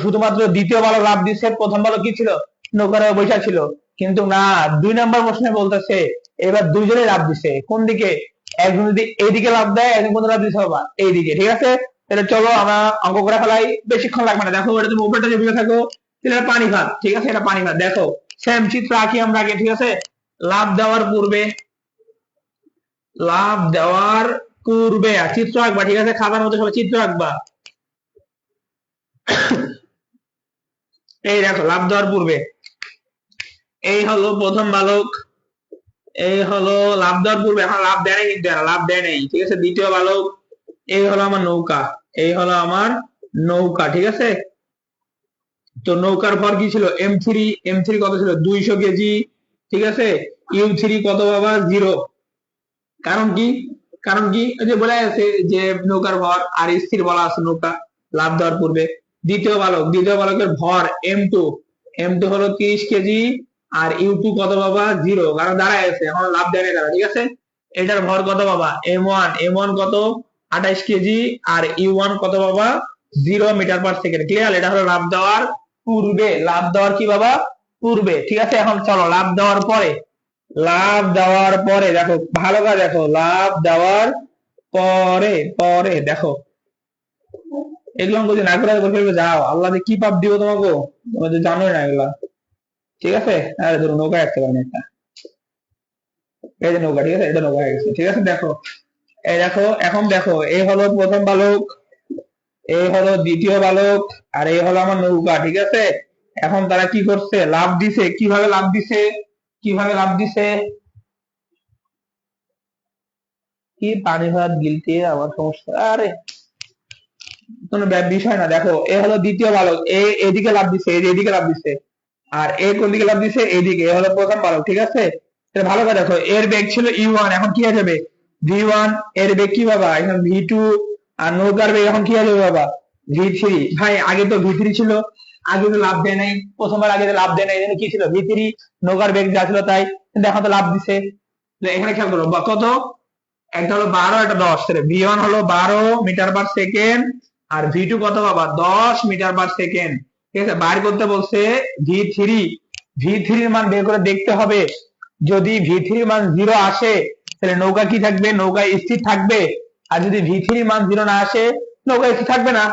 শুধুমাত্র দ্বিতীয় বালক লাফ দিচ্ছে, প্রথম বালক কি ছিল? নৌকার বৈশা ছিল। কিন্তু না, 2 নাম্বার প্রশ্নে বলতেছে এবার দুইজনে লাফ দিছে। কোন দিকে? একজন যদি এইদিকে লাফ দেয়, একজন কোন লাফ দিতে হবে? এইদিকে। ঠিক আছে, তাহলে চলো আমরা অঙ্ক করে ফেলাই, বেশিক্ষণ লাগবে না। দেখো, এটা তুমি উপরটা যে বুঝে থাকো, তাহলে এটা পানি ভাত। ঠিক আছে, এটা পানি ভাত। দেখো সেম চিত্র আঁকি আমরা আগে। ঠিক আছে, লাফ দেওয়ার পূর্বে, লাফ দেওয়ার পূর্বে চিত্র আঁকবা। ঠিক আছে, খাতার মধ্যে সবাই চিত্র আঁকবা। এই দেখো, লাফ দেওয়ার পূর্বে এই হলো প্রথম বালক, এই হলো লাফ দেওয়ার পূর্বে, এখন লাফ দেয় নাই, কিন্তু লাফ দেয় নাই। ঠিক আছে, দ্বিতীয় বালক, এই হলো আমার নৌকা, এই হলো আমার নৌকা। ঠিক আছে, তো নৌকার ভর কি ছিল? M3। M3 কত ছিল? 200 কেজি। ঠিক আছে, U3 কত বাবা? 0। কারণ কি? কারণ কি? ওই যে বলা আছে যে নৌকার ভর আর স্থির বলা আছে নৌকা লাফ দেওয়ার পূর্বে। দ্বিতীয় বালকের ভর M2। M2 হলো 30 কেজি, আর U2 কত বাবা? 0, কারণ দাঁড়ায় আছে, এখন লাফ দেয় না তারা। ঠিক আছে, এটার ভর কত বাবা? M1 কত? 28 কেজি, আর U1 কত বাবা? 0 মিটার পার সেকেন্ড। ক্লিয়ার? এটা হলো লাফ দেওয়ার পূর্বে। লাফ দেওয়ার কি বাবা? পূর্বে। ঠিক আছে, এখন চলো লাফ দেওয়ার পরে। লাফ দেওয়ার পরে দেখো, ভালো করে দেখো, লাফ দেওয়ার পরে পরে দেখো, এগুলো অঙ্ক যদি না করে বলে ফেলবে, যাও আল্লাহ যে কি পাপ দিব তোমাকে, তোমরা তো জানোই না এগুলা। ঠিক আছে, আরে ধরো নৌকা একটা পারেন একটা, এই যে নৌকা। ঠিক আছে, এটা নৌকা হয়ে গেছে। ঠিক আছে, দেখো, এই দেখো, এখন দেখো, এই হলো প্রথম বালক, এই হলো দ্বিতীয় বালক, আর এই হলো আমার নৌকা। ঠিক আছে, এখন তারা কি করছে? লাফ দিছে। কিভাবে লাফ দিছে? কিভাবে লাফ দিছে? কি পানি ভাত গিলতে আমার সমস্যা? আরে কোনো বিষয় না। দেখো, এ হলো দ্বিতীয় বালক, এদিকে লাফ দিছে, এই যে এদিকে লাফ দিছে। আর এ কোন দিকে লাফ দিছে? এইদিকে। এ হলো প্রথম বালক। ঠিক আছে, তাহলে ভালো করে দেখো, এর বেগ ছিল U1, এখন কি হয়ে যাবে? V1। এর বেগ কি বাবা? এখন V2। আর নৌকার বেগ এখন কি হয়ে যাবে বাবা? V3। ভাই আগে তো V3 ছিল, আগে তো লাভ দেয় নাই, প্রথমবার আগে তো লাভ দেয় নাই, কি ছিল? V3। নৌকার বেগ যা ছিল তাই, কিন্তু এখন তো লাভ দিছে। এখানে খেয়াল করো কত, একটা হলো 12, একটা 10। তাহলে V1 হলো 12 মিটার পার সেকেন্ড, আর V2 কত বাবা? 10 মিটার পার সেকেন্ড। ঠিক আছে, বাইর করতে বলছে V3। V3 এর মান বের করে দেখতে হবে। যদি V3 এর মান 0 আসে, তাহলে নৌকা কি থাকবে? নৌকা স্থির থাকবে। আর যদি V3 এর মান 0 না আসে, নৌকা স্থির থাকবে না।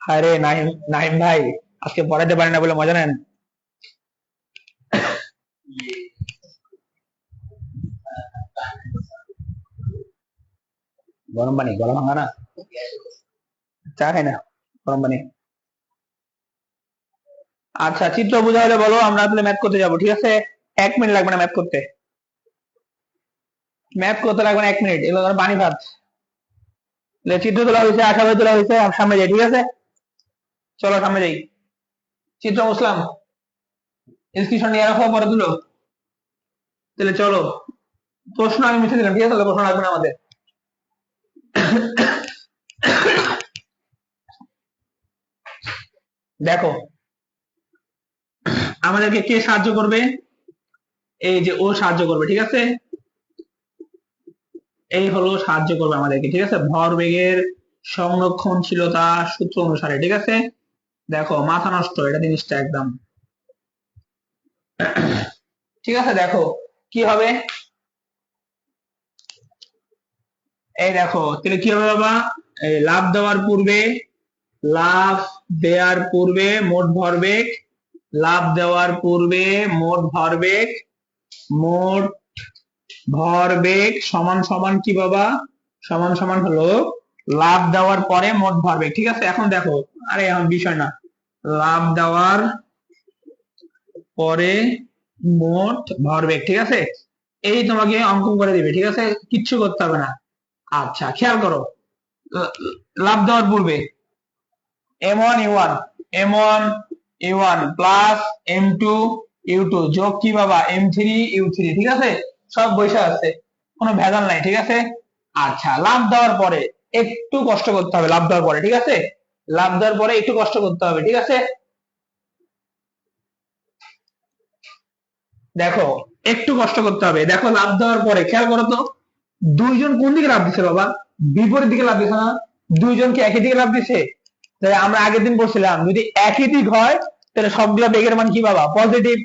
আরে নাইম, নাইম ভাই আজকে পড়াতে পারি না বলে মজা নেন। গরম পানি, গলা ভাঙা না, চা খাই না, গরম পানি। আচ্ছা, চিত্র বোঝা হলে বলো, আমরা আসলে ম্যাথ করতে যাবো। ঠিক আছে, 1 মিনিট লাগবে না ম্যাথ করতে, ম্যাথ করতে লাগবে না 1 মিনিট। এগুলো ধরো পানি ভাত। চিত্র তোলা হয়েছে, আশাবাদী তোলা হয়েছে, সামনে যাই। ঠিক আছে, চলো সামনে যাই। চিত্র মুসলাম, স্ক্রিনশট নিয়ে রাখো, পরে তুলো। তাহলে চলো, প্রশ্ন আমি মুছে দিলাম। ঠিক আছে, তাহলে প্রশ্ন লাগবে না আমাদের। দেখো, আমাদেরকে কে সাহায্য করবে? এই যে ও সাহায্য করবে। ঠিক আছে, এই হলো সাহায্য করবে আমাদেরকে। ঠিক আছে, ভরবেগের সংরক্ষণশীলতা সূত্র অনুসারে, ঠিক আছে। দেখো মাথা নষ্ট এটা জিনিসটা একদম, ঠিক আছে। দেখো কি হবে, এই দেখো তাহলে কি হবে বাবা, এই লাভ দেওয়ার পূর্বে, লাভ দেওয়ার পূর্বে মোট ভরবেগ, লাভ দেওয়ার পূর্বে মোট ভরবেগ, মোট ভরবেগ সমান সমান কি বাবা, সমান সমান হলো লাভ দেওয়ার পরে মোট ভরবেগ, ঠিক আছে। এখন দেখো, আরে এখন বিষয় না, লাভ দেওয়ার পরে মোট ভরবেগ, ঠিক আছে। এই তোমাকে অঙ্ক করে দিবে, ঠিক আছে, কিচ্ছু করতে হবে না। আচ্ছা খেয়াল করো, লাভ দেওয়ার পূর্বে m1 u1, m1 u1 plus m2 u2 যোগ কি বাবা m3 u3, ঠিক আছে, সব বসে আছে, কোনো ভেজাল নাই, ঠিক আছে। আচ্ছা লাভ দেওয়ার পরে একটু কষ্ট করতে হবে, লাভ দেওয়ার পরে, ঠিক আছে, লাভ দেওয়ার পরে একটু কষ্ট করতে হবে, ঠিক আছে। দেখো একটু কষ্ট করতে হবে, দেখো লাভ দেওয়ার পরে খেয়াল করো তো, দুইজন কোন দিকে লাভ দিছে বাবা, বিপরীত দিকে লাভ দিছে না, দুইজন কি একই দিকে লাভ দিছে। তাই আমরা আগের দিন বলছিলাম যদি একই দিক হয় তাহলে সবগুলো বেগের মান কি বাবা পজিটিভ,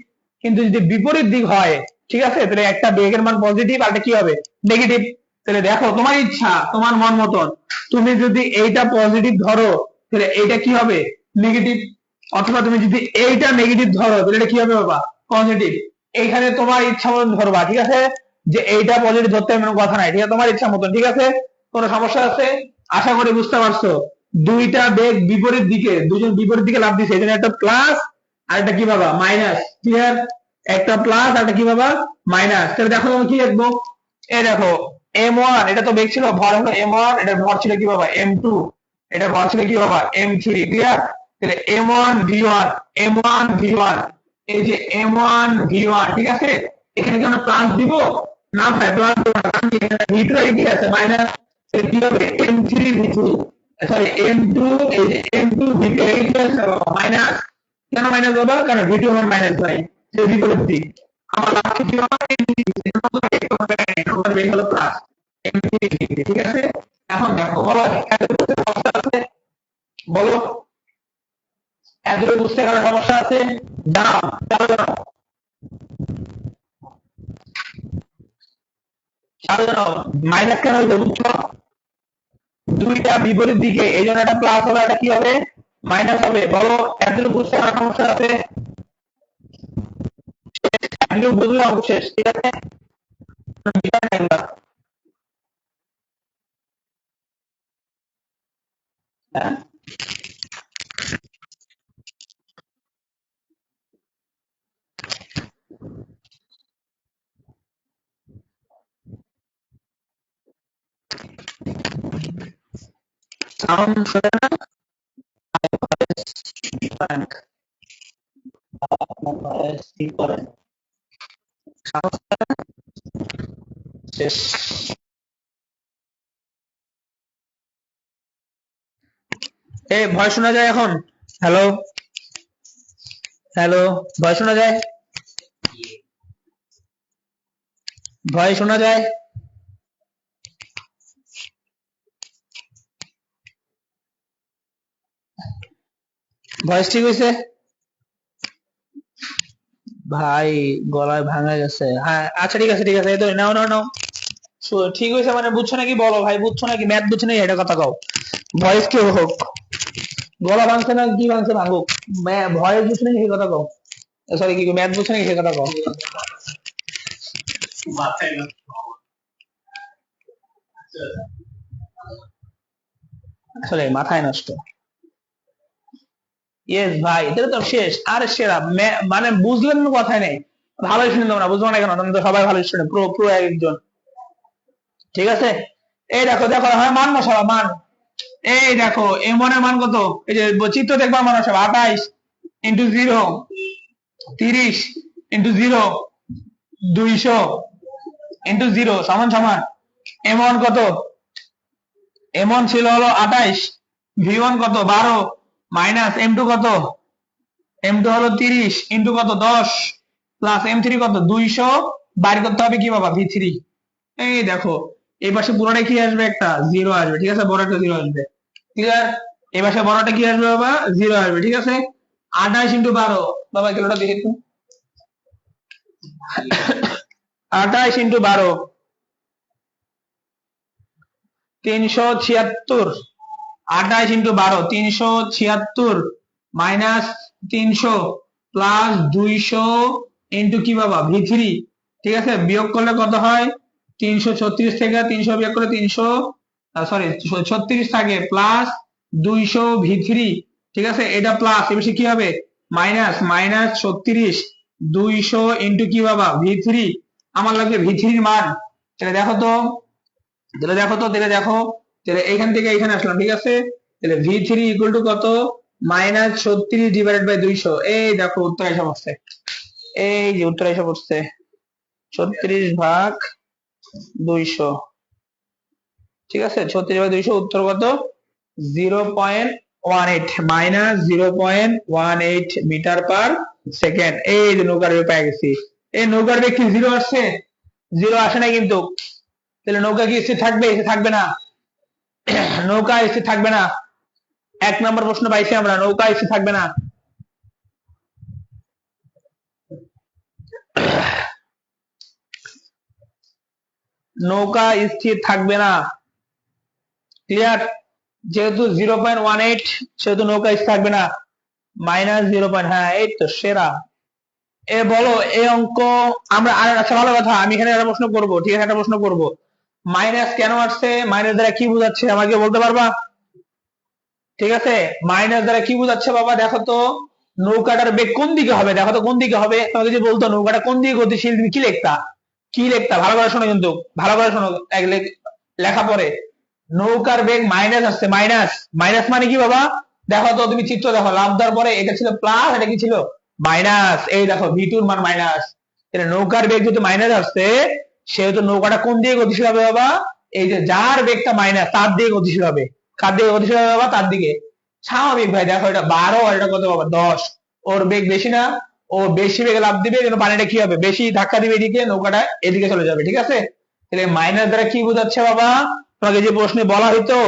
কিন্তু যদি বিপরীত দিক হয়, ঠিক আছে, তাহলে একটা বেগের মান পজিটিভ আর একটা কি হবে নেগেটিভ। তাহলে দেখো তোমার ইচ্ছা তোমার মন মতন, তুমি যদি এইটা পজিটিভ ধরো তাহলে এইটা কি হবে নেগেটিভ, অথবা তুমি যদি এইটা নেগেটিভ ধরো তাহলে এটা কি হবে বাবা পজিটিভ। এইখানে তোমার ইচ্ছা মতন ধরবা, ঠিক আছে, যে এইটা পজিটিভ ধরতে হবে কোনো কথা নাই, ঠিক আছে, তোমার ইচ্ছা মতন, ঠিক আছে। কোনো সমস্যা আছে, আশা করি বুঝতে পারছো। দুইটা বেগ বিপরীত দিকে, দুজন বিপরীত দিকে লাভ দিছে, এখানে একটা প্লাস আর একটা কি বাবা মাইনাস, ক্লিয়ার, একটা প্লাস আর একটা কি বাবা মাইনাস। তাহলে দেখো আমি কি লিখবো, এই দেখো m1 এটা তো বেগ ছিল, ভর হলো m1, এটা ভর ছিল কি বাবা m2, এটা ভর ছিল কি বাবা m3, ক্লিয়ার। তাহলে m1 v1, m1 v1, এই যে m1 v1, ঠিক আছে, এখানে কি আমরা প্লাস দিব না ভাই, প্লাস দিব না, কারণ এখানে v2 কি আছে মাইনাস, কি হবে m3 v2, সরি m2, এই যে m2 v2 এই কি আছে মাইনাস, কেন মাইনাস বাবা, কারণ v2 আমার মাইনাস নাই, যে বিপরীত দিক, আমার লাস্টে কি হবে m3 হলো প্লাস m3, ঠিক আছে। এখন দেখো বলো সমস্যা আছে, বলো এত বুঝতে কারো সমস্যা আছে, দাঁড়াও দাঁড়াও দাঁড়াও, মাইনাস কেন হইলো বুঝছো, দুইটা বিপরীত দিকে এই জন্য একটা প্লাস হবে একটা কি হবে মাইনাস হবে, বলো এতটুকু বুঝতে কারো সমস্যা আছে, এতটুকু বুঝলাম শেষ, ঠিক আছে। হ্যাঁ সাউন্ড শোনে না, কি করেন শেষ। এই ভয় শোনা যায় এখন, হ্যালো হ্যালো, ভয় শোনা যায়, ভয় শোনা যায়, ভয়েস ঠিক হয়েছে ভাই, গলায় ভাঙা গেছে, হ্যাঁ আচ্ছা ঠিক আছে ঠিক আছে, এই তো নাও নাও নাও, ঠিক হয়েছে মানে বুঝছো নাকি, বলো ভাই বুঝছো নাকি, ম্যাথ বুঝছো নাকি এটা কথা কও, ভয়েস কেউ হোক, গলা ভাঙছে না কি ভাঙছে ভাঙুক, ভয়েস বুঝছো নাকি সেই কথা কও, সরি কি ম্যাথ বুঝছো নাকি সেই কথা কও, আসলে মাথায় নষ্ট, ইয়েস ভাই এটা তো শেষ আর সেরা, মানে বুঝলেন না কথাই নেই, ভালোই শুনে তোমরা বুঝবো না কেন, তোমরা তো সবাই ভালো স্টুডেন্ট, প্রো প্রো একজন, ঠিক আছে। এই দেখো দেখো হয় মান না সবাই মান, এই দেখো m1 এর মান কত, এই যে চিত্র দেখবা মান সব 28 ইন্টু 0, 30 ইন্টু 0, 200 ইন্টু 0 সমান সমান m1 কত, m1 ছিল হলো 28, v1 কত 12 মাইনাস m2 কত, m2 হলো 30 ইন্টু কত 10 প্লাস m3 কত 200, বাইর করতে হবে কি বাবা v3, এই দেখো এই পাশে পুরোটাই কি আসবে একটা জিরো আসবে, ঠিক আছে, বড় একটা জিরো আসবে, ক্লিয়ার? এই পাশে বড়টা কি আসবে বাবা? 0 আসবে, ঠিক আছে? 28 × 12 বাবা কিলোটা দেখে একটু। 28 × 12 376। 28 × 12 376 মাইনাস 300 প্লাস 200 ইন্টু কি বাবা V3, ঠিক আছে? বিয়োগ করলে কত হয়? 336 থেকে 300 বিয়োগ করলে 300, সরি 36 থাকে, প্লাস 200 V3, ঠিক আছে? এটা প্লাস এ বেশি কি হবে? মাইনাস 36 200 ইন্টু কি বাবা V3, আমার লাগবে V3 এর মান। তাহলে দেখো তো, তাহলে এইখান থেকে এখানে আসলাম, ঠিক আছে? তাহলে V3 ইকুয়াল টু কত? -36 ডিভাইডেড বাই 200। এই দেখো উত্তর এসে পড়ছে, এই যে উত্তর এসে পড়ছে 36 ভাগ 200, ঠিক আছে? 36 ভাগ 200 উত্তর কত? 0.18 -0.18 মিটার পার সেকেন্ড। এই যে নৌকার বেগ পেয়ে গেছি। এই নৌকার বেগ কি 0 আসছে? 0 আসে না কিন্তু। তাহলে নৌকা কি স্থির থাকবে? থাকবে না। নৌকা স্থির থাকবে না। 1 নম্বর প্রশ্ন পাইছি আমরা, নৌকা স্থির থাকবে না। নৌকা স্থির থাকবে না, ক্লিয়ার? যেহেতু 0.18 সেহেতু নৌকা স্থির থাকবে না। -0. হ্যাঁ এই তো সেরা। এ বলো এই অঙ্ক আমরা আচ্ছা ভালো কথা, আমি এখানে একটা প্রশ্ন করবো, ঠিক আছে? একটা প্রশ্ন করবো, মাইনাস কেন আসছে? মাইনাস দ্বারা কি বোঝাচ্ছে আমাকে বলতে পারবা? ঠিক আছে, মাইনাস দ্বারা কি বোঝাচ্ছে বাবা? দেখো তো নৌকাটার বেগ কোন দিকে হবে, দেখো তো কোন দিকে হবে। তোমাকে যদি বলতো নৌকাটা কোন দিকে গতিশীল, তুমি কি লিখতা? ভালো করে শোনো, কিন্তু ভালো করে শোনো, লেখা পরে নৌকার বেগ মাইনাস আসছে, মাইনাস। মাইনাস মানে কি বাবা? দেখো তো তুমি চিত্র দেখো, লাভ দেওয়ার পরে এটা ছিল প্লাস, এটা কি ছিল? মাইনাস। এই দেখো V2 এর মান মাইনাস। তাহলে নৌকার বেগ যেহেতু মাইনাস আসছে, সেহেতু নৌকাটা কোন দিকে গতিশীল হবে বাবা? এই যে যার বেগটা মাইনাস তার দিকে গতিশীল হবে। কার দিকে গতিশীল হবে বাবা? তার দিকে। স্বাভাবিক ভাই, দেখো এটা 12 আর এটা কত বাবা? 10। ওর বেগ বেশি না, ও বেশি বেগে লাভ দিবে, যেন পানিটা কি হবে? বেশি ধাক্কা দিবে এদিকে, নৌকাটা এদিকে চলে যাবে, ঠিক আছে? তাহলে মাইনাস দ্বারা কি বোঝাচ্ছে বাবা? তোমাকে যে প্রশ্নে বলা হইতো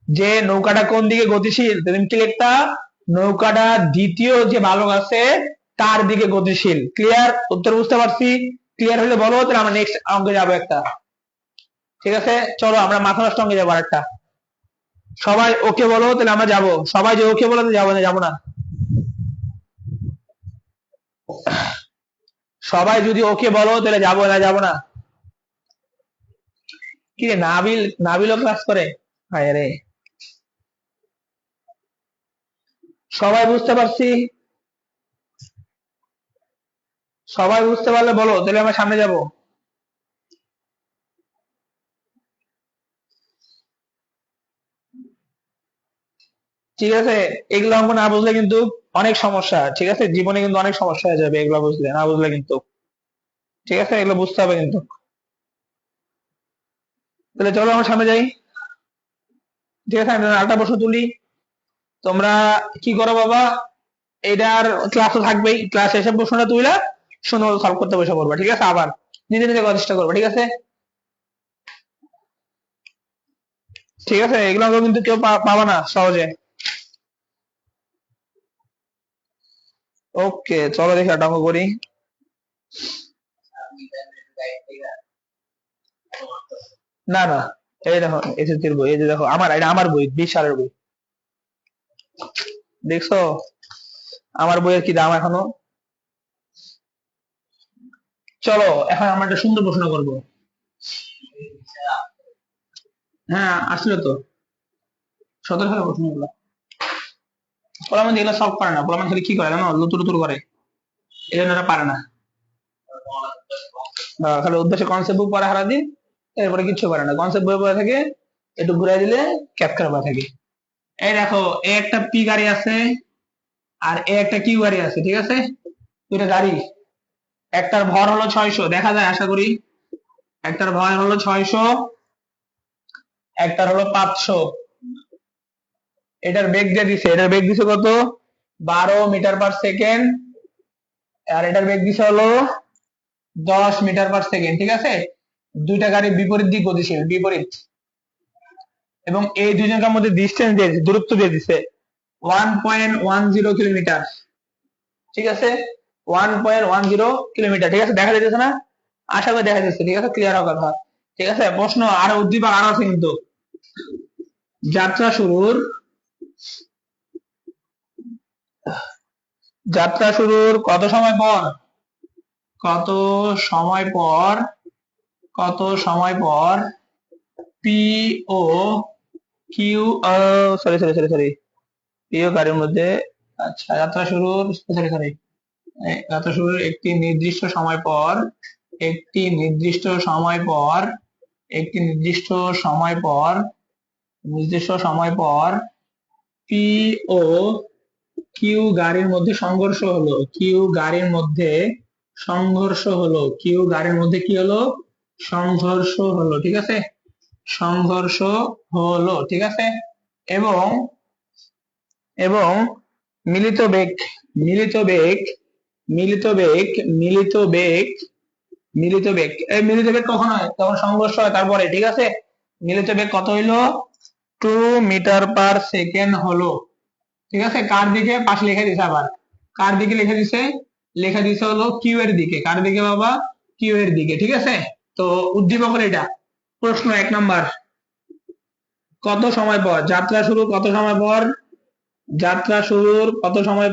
যে নৌকাটা কোন দিকে গতিশীল, তুমি কি লিখতা? নৌকাটা দ্বিতীয় যে বালক আছে তার দিকে গতিশীল। ক্লিয়ার? উত্তর বুঝতে পারছি? ক্লিয়ার হলে বলো, তাহলে আমরা নেক্সট অঙ্কে যাবো একটা, ঠিক আছে? চলো আমরা মাথা নষ্ট অঙ্কে যাবো আরেকটা। সবাই ওকে বলো, তাহলে আমরা যাবো। সবাই যে ওকে বলো, যাবো না? যাবো না? সবাই যদি ওকে বলো তাহলে যাবো না? যাবো না? কি রে নাবিলও ক্লাস করে? হায় রে, সবাই বুঝতে পারছি? সবাই বুঝতে পারলে বলো, তাহলে আমরা সামনে যাব। ঠিক আছে, এগুলো অঙ্ক না বুঝলে কিন্তু অনেক সমস্যা, ঠিক আছে? জীবনে কিন্তু অনেক সমস্যা হয়ে যাবে এগুলো বুঝলে, না বুঝলে কিন্তু। ঠিক আছে, এগুলো বুঝতে হবে কিন্তু। তাহলে চলো আমরা সামনে যাই, ঠিক আছে? আমি আরেকটা প্রশ্ন তুলি, তোমরা কি করো বাবা? এটার ক্লাস তো থাকবেই, ক্লাস এসে প্রশ্নটা তুইলা সুন্দর সলভ করতে বসে পড়বা, ঠিক আছে? আবার নিজে নিজে করার চেষ্টা করবা, ঠিক আছে? ঠিক আছে, এগুলো অঙ্ক কিন্তু কেউ পাবা না সহজে। ওকে, চলো দেখি একটা অঙ্ক করি। না না, এই দেখো এসএসসির বই, এই যে দেখো আমার, এটা আমার বই, 20 সালের বই। দেখছো আমার বইয়ের কি দাম এখনো? চলো এখন আমরা একটা সুন্দর প্রশ্ন করব। হ্যাঁ আসলে তো 17 সালের প্রশ্নগুলো পোলামান এগুলো সলভ করে না, পোলামান খালি কি করে জানো? লুতুর লুতুর করে, এই জন্য এরা পারে না। খালি উদ্দেশ্যে কনসেপ্ট বুক পড়া হারা দিন, এরপরে কিচ্ছু পারে না, কনসেপ্ট বই পড়ে থাকে, একটু ঘুরাই দিলে ক্যাপচার হয়ে থাকে। এই দেখো এ একটা পি গাড়ি আছে, আর এ একটা কিউ গাড়ি আছে, ঠিক আছে? দুইটা গাড়ি, একটার ভর হলো 600, দেখা যায় আশা করি। একটার ভর হলো 600, একটার হলো 500। এটার বেগ দিয়ে দিছে, এটার বেগ দিছে কত? 12 মিটার পার সেকেন্ড, আর এটার বেগ দিছে হলো 10 মিটার পার সেকেন্ড, ঠিক আছে? দুইটা গাড়ি বিপরীত দিক গতিশীল, বিপরীত। এবং এই দুজনকার মধ্যে ডিস্টেন্স দিয়ে দিচ্ছে, দূরত্ব দিয়ে দিচ্ছে 1.10 কিলোমিটার। ঠিক আছে, 1.10 কিলোমিটার। ঠিক আছে, দেখা যাচ্ছে না? আশা করি দেখা যাচ্ছে। ঠিক আছে, ক্লিয়ার হওয়ার কথা। ঠিক আছে, প্রশ্ন আরো উদ্দীপক আরো আছে কিন্তু। যাত্রা শুরুর কত সময় পর P O Q, sorry P ও গাড়ির মধ্যে, আচ্ছা, যাত্রা শুরুর একটি নির্দিষ্ট সময় পর পি ও কিউ গাড়ির মধ্যে সংঘর্ষ হলো। কি হলো? সংঘর্ষ হলো। ঠিক আছে, সংঘর্ষ হলো। ঠিক আছে, এবং এবং মিলিত বেগ মিলিত বেগ মিলিত বেগ মিলিত বেগ মিলিত বেগ এই মিলিত বেগ কখন হয়? তখন সংঘর্ষ হয় তারপরে। ঠিক আছে, মিলিত বেগ কত হইলো? 2 মিটার পার সেকেন্ড হলো। ঠিক আছে, কার দিকে? পাশে লিখে দিছে আবার। কার দিকে লেখা দিছে হলো কিউ এর দিকে। কার দিকে বাবা? কিউ এর দিকে। ঠিক আছে, তো উদ্দীপক হলো এটা। প্রশ্ন 1 নাম্বার, কত সময় পর যাত্রা শুরু? কত সময় পর যাত্রা শুরুর কত সময়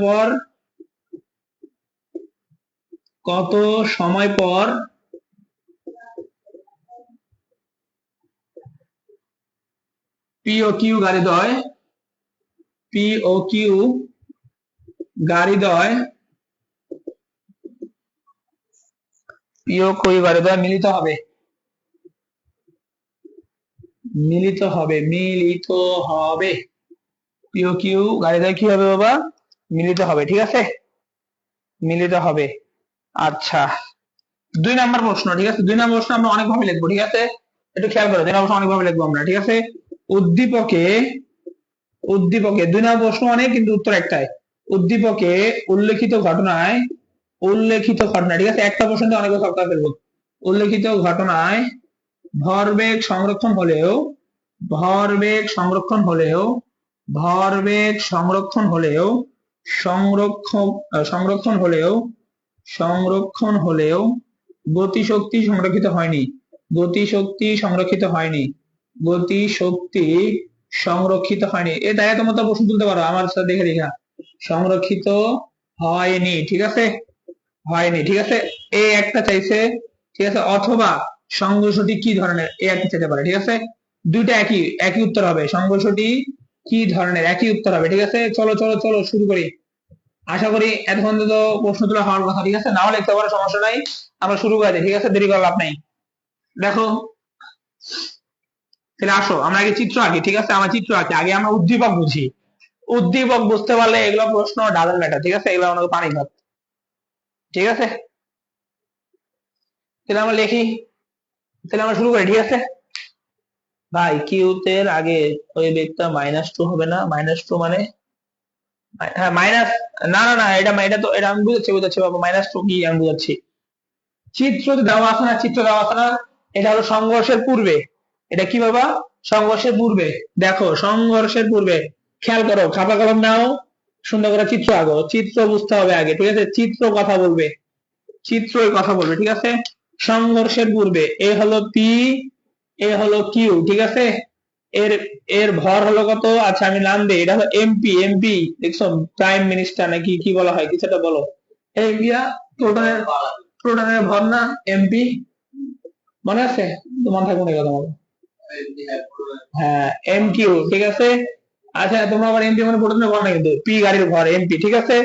পর পি ও কিউ গাড়ি দ্বয় মিলিত হবে। পি ও কিউ গাড়ি দ্বয় কি হবে বাবা? মিলিত হবে। ঠিক আছে, মিলিত হবে। আচ্ছা, 2 নাম্বার প্রশ্ন। ঠিক আছে, 2 নাম্বার প্রশ্ন আমরা অনেকভাবে লিখবো। ঠিক আছে, একটু খেয়াল করো, 2 নাম্বার প্রশ্ন অনেকভাবে লিখবো আমরা। ঠিক আছে, উদ্দীপকে 2 নাম্বার প্রশ্ন অনেক, কিন্তু উত্তর একটাই। উদ্দীপকে উল্লেখিত ঘটনায় ঠিক আছে, একটা প্রশ্ন অনেক সপ্তাহ ফেলবো। উল্লেখিত ঘটনায় ভরবেগ সংরক্ষণ হলেও গতিশক্তি সংরক্ষিত হয়নি। এ দায় তোমরা তো প্রশ্ন তুলতে পারো আমার সাথে দেখে দেখা। সংরক্ষিত হয়নি। ঠিক আছে, হয়নি। ঠিক আছে, এ একটা চাইছে। ঠিক আছে, অথবা সংঘর্ষটি কি ধরনের, এ একটা চাইতে পারে। ঠিক আছে, দুইটা একই উত্তর হবে। সংঘর্ষটি কি ধরনের, একই উত্তর হবে। ঠিক আছে, চলো চলো চলো শুরু করি। আশা করি এতক্ষণ তো প্রশ্ন তোলা হওয়ার কথা। ঠিক আছে, নাও লিখতে পারো, সমস্যা নাই। আমরা শুরু করে দিই। ঠিক আছে, দেরি করার লাভ নাই। দেখো, তাহলে আসো আমরা আগে চিত্র আঁকি। ঠিক আছে, আমরা চিত্র আঁকি, আগে আমরা উদ্দীপক বুঝি। উদ্দীপক বুঝতে পারলে এগুলো প্রশ্ন ডাজন্ট ম্যাটার। ঠিক আছে, এগুলো অনেক পানি ভাত। ঠিক আছে, তাহলে আমরা লিখি, তাহলে আমরা শুরু করি। ঠিক আছে ভাই, কিউতে এর আগে ওই বেগটা -2 হবে না? -2 মানে, হ্যাঁ মাইনাস, না না না, এটা আমি বুঝাচ্ছি বাবা। -2 কি আমি বুঝাচ্ছি। চিত্র দেওয়া আছে না? এটা হলো সংঘর্ষের পূর্বে। এটা কি বাবা? সংঘর্ষের পূর্বে। দেখো, সংঘর্ষের পূর্বে খেয়াল করো, খাতা কলম নাও, সুন্দর করে চিত্র আঁকো। চিত্র বুঝতে হবে আগে। ঠিক আছে, চিত্রই কথা বলবে। ঠিক আছে, সংঘর্ষের পূর্বে এ হলো পি, এ হলো কিউ। ঠিক আছে, এর এর ভর হলো কত? আচ্ছা, আমি নাম দিই, এটা হলো এমপি। দেখছো, প্রাইম মিনিস্টার নাকি কি বলা হয়, কিছুটা বলো। এই ইয়া প্রোটনের ভর না এমপি, মনে আছে? তোমার থাকবে না কথা বলো। হ্যাঁ, এম কিউ। ঠিক আছে, আচ্ছা, তোমরা আবার এমপি মানে প্রোটনের ভর না, কিন্তু পি গাড়ির ভর এমপি। ঠিক আছে,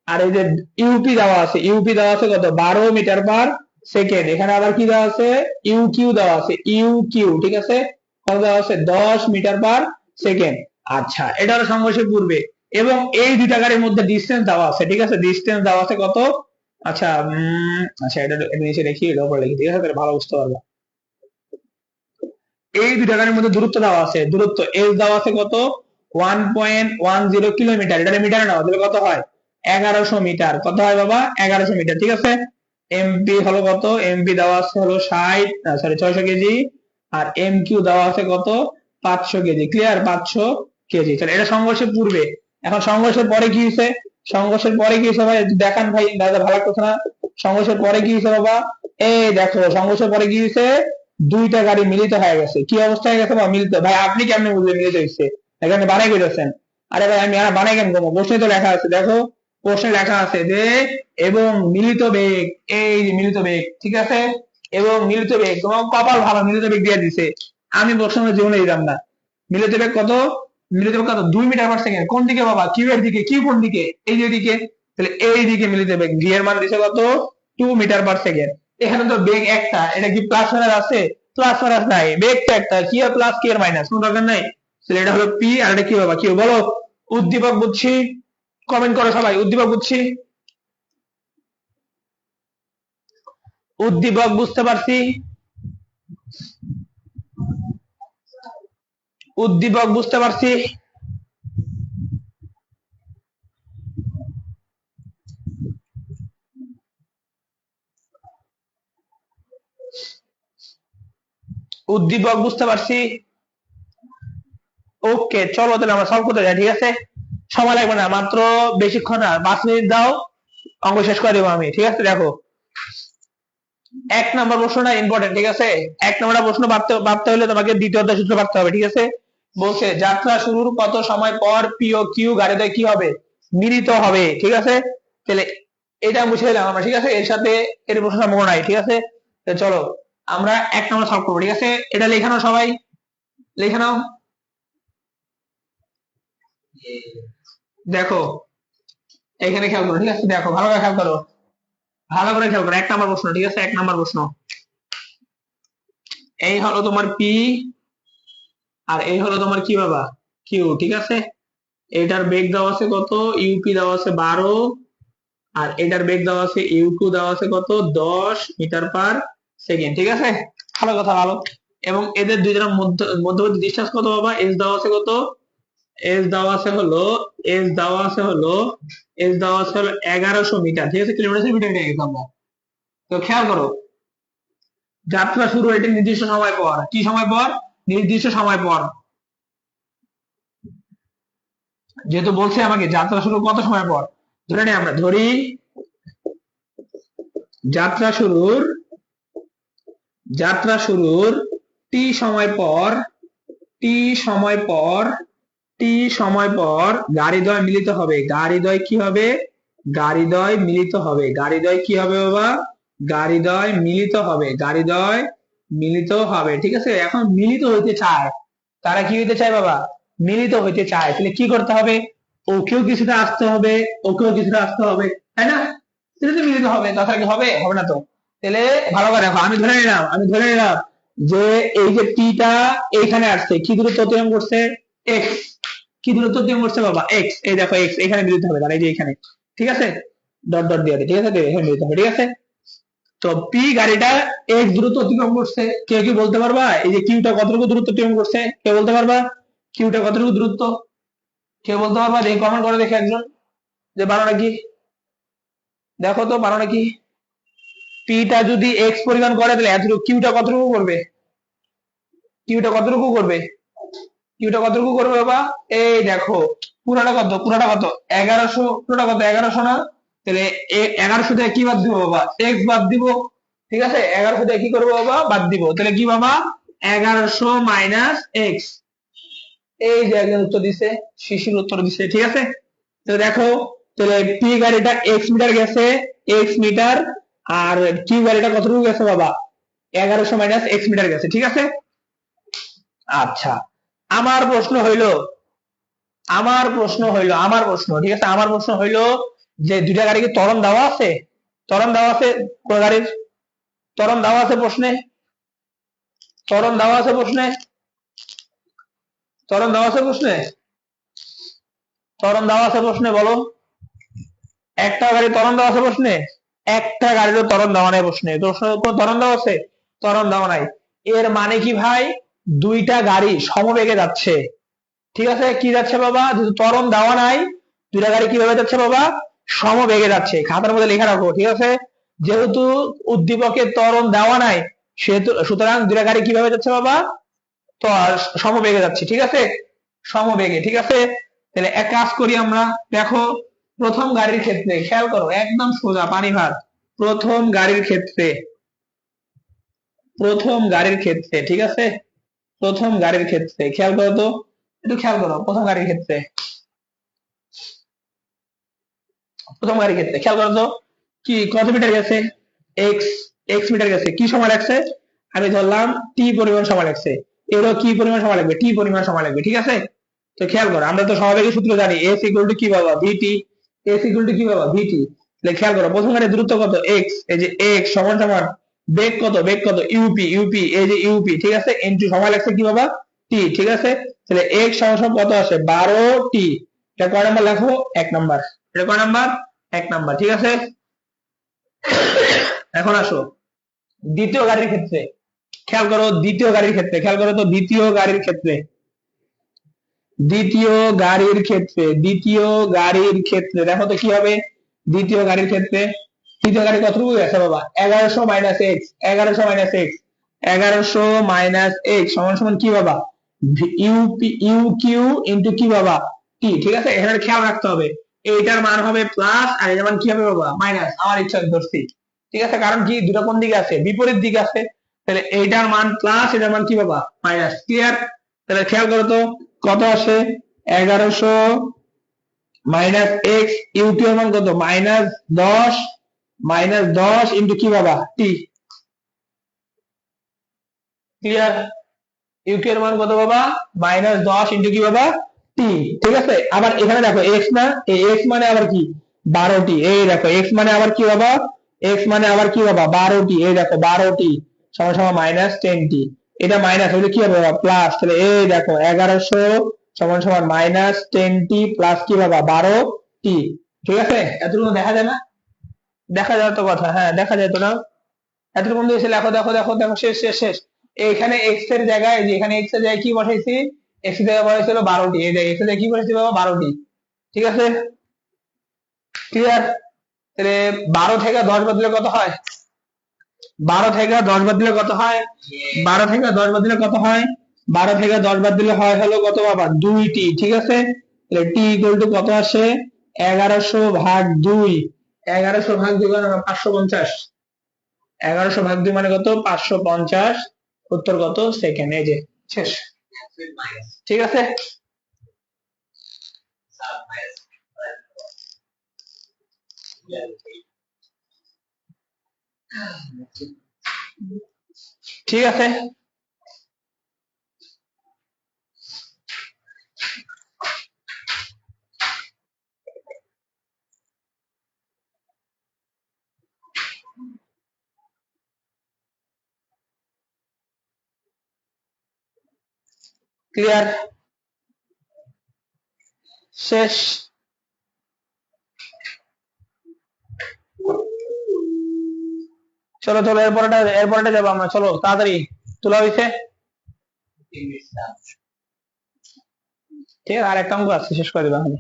আর এই যে ইউপি দেওয়া আছে কত? 12 মিটার পার সেকেন্ড। এখানে আবার কি দেওয়া আছে? ইউকিউ দেওয়া আছে, ইউকিউ। ঠিক আছে, কত দেওয়া আছে? 10 মিটার পার সেকেন্ড। আচ্ছা, এটা হলো সংঘর্ষের পূর্বে। এবং এই দুইটা গাড়ির মধ্যে ডিসটেন্স দেওয়া আছে। ঠিক আছে, ডিসটেন্স দেওয়া আছে কত? আচ্ছা, এটা নিচে লিখি, এটা উপরে লিখি। ঠিক আছে, তাহলে ভালো বুঝতে পারবা। এই দুইটা গাড়ির মধ্যে দূরত্ব দেওয়া আছে। দূরত্ব এস দেওয়া আছে কত? 1.10 কিলোমিটার। এটা মিটারে নাও, তাহলে কত হয়? 1100 মিটার। কত হয় বাবা? 1100 মিটার। ঠিক আছে, এমপি হলো কত? এমপি দেওয়া আছে হলো 600 কেজি। আর এম কিউ দেওয়া আছে কত? 500 কেজি, ক্লিয়ার? 500 কেজি। তাহলে এটা সংঘর্ষের পূর্বে। এখন সংঘর্ষের পরে কি হয়েছে? সংঘর্ষের পরে কি হয়েছে ভাই দেখান ভাই, দাদা ভালো লাগতেছে না। সংঘর্ষের পরে কি হয়েছে বাবা? এই দেখো সংঘর্ষের পরে কি হয়েছে, দুইটা গাড়ি মিলিত হয়ে গেছে। কি অবস্থা হয়ে গেছে বা মিলিত? ভাই আপনি কেমনে বুঝবেন মিলিত হয়েছে? এখানে বানাই করেছেন। আরে ভাই আমি আর বানাই কেন করবো? প্রশ্নে তো লেখা আছে, দেখো প্রশ্নে লেখা আছে যে এবং মিলিত বেগ, এই যে মিলিত বেগ, ঠিক আছে? এবং মিলিত বেগ, তোমার কপাল ভালো, মিলিত বেগ দিয়ে দিছে। আমি প্রশ্নের জীবনে দিতাম না। মিলিত বেগ কত? মিলিত বেগ কত? 2 মিটার পার সেকেন্ড। কোন দিকে বাবা? কিউ এর দিকে। কিউ কোন দিকে? এই যে দিকে। তাহলে এই দিকে মিলিত বেগ, ভি এর মান দিছে কত? 2 মিটার পার সেকেন্ড। এখানে তো বেগ একটা, এটা কি প্লাস মাইনাস আছে? প্লাস মাইনাস নাই, বেগ তো একটা, কি আর প্লাস কি আর মাইনাস, কোনো দরকার নাই। তাহলে এটা হলো পি, আর এটা কি বাবা? কিউ। বলো উদ্দীপক বুঝছি, কমেন্ট করো সবাই, উদ্দীপক বুঝছি, উদ্দীপক বুঝতে পারছি, উদ্দীপক বুঝতে পারছি। উদ্দীপক বুঝতে পারছি। ওকে চলো তাহলে আমরা সলভ করতে যাই, ঠিক আছে? সময় লাগবে না, মাত্র বেশিক্ষণ না, 5 মিনিট দাও, অঙ্ক শেষ করে দেবো আমি, ঠিক আছে? দেখো 1 নম্বর প্রশ্নটা ইম্পর্টেন্ট, ঠিক আছে? 1 নম্বর প্রশ্ন ভাবতে হলে তোমাকে দ্বিতীয় অধ্যায় সূত্র ভাবতে হবে, ঠিক আছে? বলছে যাত্রা শুরুর কত সময় পর পি ও কিউ গাড়িতে কি হবে? মিলিত হবে, ঠিক আছে? তাহলে এটা মুছে দিলাম আমরা, ঠিক আছে? এর সাথে এর প্রশ্নটা মনে নাই, ঠিক আছে? তো চলো আমরা 1 নম্বর সলভ করবো, ঠিক আছে? এটা লেখা নাও সবাই, লেখা নাও। দেখো এখানে খেয়াল করো, ঠিক আছে? দেখো ভালো করে খেয়াল করো, ভালো করে খেয়াল করো। 1 নম্বর প্রশ্ন, ঠিক আছে? 1 নম্বর প্রশ্ন, এই হলো তোমার পি, আর এই হলো তোমার কি বাবা? কিউ, ঠিক আছে? এটার বেগ দেওয়া আছে কত? ইউপি দেওয়া আছে 12, আর এটার বেগ দেওয়া আছে ইউ2 দেওয়া আছে কত? 10 মিটার পার সেকেন্ড, ঠিক আছে? ভালো কথা, ভালো। এবং এদের দুইজনের মধ্যবর্তী ডিসটেন্স কত বাবা? এস দেওয়া আছে কত? এস দেওয়া আছে হলো, এস দেওয়া আছে হলো, এস দেওয়া আছে হলো 1100 মিটার, ঠিক আছে? কিলোমিটার মিটার নিয়ে গেছি আমরা। তো খেয়াল করো, যাত্রা শুরু এটি নির্দিষ্ট সময় পর। কি সময় পর? নির্দিষ্ট সময় পর। যেহেতু বলছে আমাকে যাত্রা শুরু কত সময় পর, ধরে নিই আমরা, ধরি যাত্রা শুরুর, যাত্রা শুরুর টি সময় পর, টি সময় পর, টি সময় পর গাড়িদ্বয় মিলিত হবে। গাড়িদ্বয় কি হবে? গাড়িদ্বয় মিলিত হবে। গাড়িদ্বয় কি হবে বাবা? গাড়িদ্বয় মিলিত হবে। গাড়িদ্বয় মিলিত হবে, ঠিক আছে? এখন মিলিত হইতে চায়, তারা কি হইতে চায় বাবা? মিলিত হইতে চায়। তাহলে কি করতে হবে? ওকেও কিছুটা আসতে হবে, ওকেও কিছুটা আসতে হবে, তাই না? তাহলে তো মিলিত হবে, তাছাড়া কি হবে? হবে না তো। তাহলে ভালো করে দেখো, আমি ধরে নিলাম, আমি ধরে নিলাম যে এই যে টিটা এইখানে আসছে, কি দূরত্ব অতিক্রম করছে? এক্স। কি দূরত্ব অতিক্রম করছে বাবা? এক্স। এই দেখো এক্স এখানে মিলিত হবে, তাহলে এই যে এখানে, ঠিক আছে? ডট ডট দিয়ে, ঠিক আছে? এখানে মিলিত হবে, ঠিক আছে? তো পি গাড়িটা এক্স দূরত্ব অতিক্রম করছে। কেউ কি বলতে পারবা এই যে কিউটা কতটুকু দূরত্ব অতিক্রম করছে? কেউ বলতে পারবা কিউটা কতটুকু দূরত্ব? কেউ বলতে পারবা? দেখি কমেন্ট করে দেখি একজন, যে পারো নাকি, দেখো তো পারো নাকি। পিটা যদি এক্স পরিমাণ করে তাহলে এতটুকু, কিউটা কতটুকু করবে? কিউটা কতটুকু করবে? কিউটা কতটুকু করবে বাবা? এই দেখো পুরাটা কত? পুরাটা কত? 1100। পুরাটা কত? 1100 না? তাহলে 1100 থেকে কি বাদ দিব বাবা? এক্স বাদ দিব, ঠিক আছে? 1100 থেকে কি করবো বাবা? বাদ দিব। তাহলে কি বাবা? 1100 মাইনাস এক্স। এই যে একজন উত্তর দিছে, শিশির উত্তর দিছে, ঠিক আছে? তো দেখো, তাহলে পি গাড়িটা এক্স মিটার গেছে, এক্স মিটার, আর কিউ গাড়িটা কতটুকু গেছে বাবা? 1100 মাইনাস এক্স মিটার গেছে, ঠিক আছে? আচ্ছা, আমার প্রশ্ন হইলো, আমার প্রশ্ন, ঠিক আছে? আমার প্রশ্ন হইলো যে দুইটা গাড়ি কি ত্বরণ দেওয়া আছে? ত্বরণ দেওয়া আছে কোন গাড়ির? ত্বরণ দেওয়া আছে প্রশ্নে? ত্বরণ দেওয়া আছে প্রশ্নে? ত্বরণ দেওয়া আছে প্রশ্নে? ত্বরণ দেওয়া আছে প্রশ্নে, বলো। একটা গাড়ি ত্বরণ দেওয়া আছে প্রশ্নে? একটা গাড়িরও ত্বরণ দেওয়া নাই প্রশ্নে। কোন ত্বরণ দেওয়া আছে? ত্বরণ দেওয়া নাই। এর মানে কি ভাই? দুইটা গাড়ি সমবেগে যাচ্ছে, ঠিক আছে? কি যাচ্ছে বাবা? যেহেতু ত্বরণ দেওয়া নাই, দুইটা গাড়ি কিভাবে যাচ্ছে বাবা? সমবেগে যাচ্ছে। খাতার মধ্যে লেখা রাখো, ঠিক আছে? যেহেতু উদ্দীপকের ত্বরণ দেওয়া নাই, সেহেতু সুতরাং দুইটা গাড়ি কিভাবে যাচ্ছে বাবা? তো আর সমবেগে যাচ্ছি, ঠিক আছে, সমবেগে, ঠিক আছে। তাহলে এক কাজ করি আমরা, দেখো প্রথম গাড়ির ক্ষেত্রে খেয়াল করো, একদম সোজা পানি ভাত। প্রথম গাড়ির ক্ষেত্রে, প্রথম গাড়ির ক্ষেত্রে, ঠিক আছে, প্রথম গাড়ির ক্ষেত্রে খেয়াল করো তো, একটু খেয়াল করো প্রথম গাড়ির ক্ষেত্রে, প্রথম গাড়ির ক্ষেত্রে খেয়াল করো তো, কি কত মিটার গেছে, এক্স, এক্স মিটার গেছে, কি সময় লাগছে, আমি ধরলাম টি পরিমাণ সময় লাগছে, এরও কি পরিমাণ সময় লাগবে, টি পরিমাণ সময় লাগবে, ঠিক আছে। তো খেয়াল করো, আমরা তো সমবেগের সূত্র জানি, এস ইকুয়াল টু কি পাবা, ভিটি, এস ইকুয়াল টু কি পাবা, ভিটি। তাহলে খেয়াল করো প্রথম গাড়ির দূরত্ব কত, এক্স, এই যে এক্স সমান সমান বেগ কত, বেগ কত, ইউপি, ইউপি এই যে ইউপি, ঠিক আছে, ইনটু সময় লাগছে কি বাবা, টি, ঠিক আছে। তাহলে এক্স সমান সমান কত আসে, 12 টি। এটা কয় নাম্বার লেখো, এক নাম্বার, এটা কয় নাম্বার, এক নাম্বার, ঠিক আছে। এখন আসো দ্বিতীয় গাড়ির ক্ষেত্রে, খেয়াল করো দ্বিতীয় গাড়ির ক্ষেত্রে, খেয়াল করো তো দ্বিতীয় গাড়ির ক্ষেত্রে, দ্বিতীয় গাড়ির ক্ষেত্রে, দ্বিতীয় গাড়ির ক্ষেত্রে দেখো তো কি হবে, দ্বিতীয় গাড়ির ক্ষেত্রে, তৃতীয় গাড়ি কতটুকু গেছে বাবা, 1100 minus x, 1100 minus x, 1100 minus x সমান সমান কি বাবা, ইউপি, ইউ কিউ ইন্টু কি বাবা, টি, ঠিক আছে। এখানে খেয়াল রাখতে হবে এইটার মান হবে প্লাস আর এটার মান কি হবে বাবা, মাইনাস, আমার ইচ্ছা ধরছি, ঠিক আছে, কারণ কি দুটো কোন দিকে আছে, বিপরীত দিকে আছে। তাহলে এইটার মান প্লাস, এটার মান কি বাবা, মাইনাস, ক্লিয়ার। তাহলে খেয়াল করো তো কত আসে, 1100 মাইনাস এক্স, ইউটি এর মান কত, মাইনাস 10, মাইনাস 10 ইন্টু কি বাবা, টি, ক্লিয়ার। ইউটি এর মান কত বাবা, মাইনাস 10 ইন্টু কি বাবা, টি, ঠিক আছে। আবার এখানে দেখো এক্স না, এই এক্স মানে আবার কি, 12টি, এই দেখো এক্স মানে আবার কি বাবা, এক্স মানে আবার কি বাবা, 12টি, এই দেখো 12টি সমান সমান মাইনাস 10টি, এটা মাইনাস হলে কি হবে বাবা, প্লাস। তাহলে এই দেখো 1100 সমান সমান মাইনাস 10টি প্লাস কি বাবা, 12টি, ঠিক আছে। এতটুকু দেখা যায় না, দেখা যায় তো কথা, হ্যাঁ দেখা যায় তো না, এতটুকু বন্ধু এসে লেখো, দেখো দেখো দেখো, শেষ শেষ শেষ। এইখানে এক্স এর জায়গায়, যে এখানে এক্স এর জায়গায় কি বসাইছি, এক্স এর জায়গায় বসাইছিল 12টি, এই জায়গায় এক্স এর জায়গায় কি বসাইছি বাবা, 12টি, ঠিক আছে, ক্লিয়ার। তাহলে 12 থেকে 10 বাদ দিলে কত হয়, 12 থেকে 10 বাদ দিলে কত হয়, 12 থেকে 10 বাদ দিলে কত হয়, 12 থেকে 10 বাদ দিলে হয় হলো কত বাবা, 2টি, ঠিক আছে। তাহলে টি ইকুয়াল টু কত আসে, 1100 ভাগ 2, 1100 ভাগ 2 মানে 550, 1100 ভাগ 2 মানে কত, 550, উত্তর কত, সেকেন্ড, এই যে শেষ, ঠিক আছে। ঠিক আছে, ক্লিয়ার, শেষ। চলো চলো এরপরটা, এরপরটা যাবো আমরা, চলো তাড়াতাড়ি তোলা হয়েছে, ঠিক আছে, আর একটা অঙ্ক আছে শেষ করে দিবা আমি,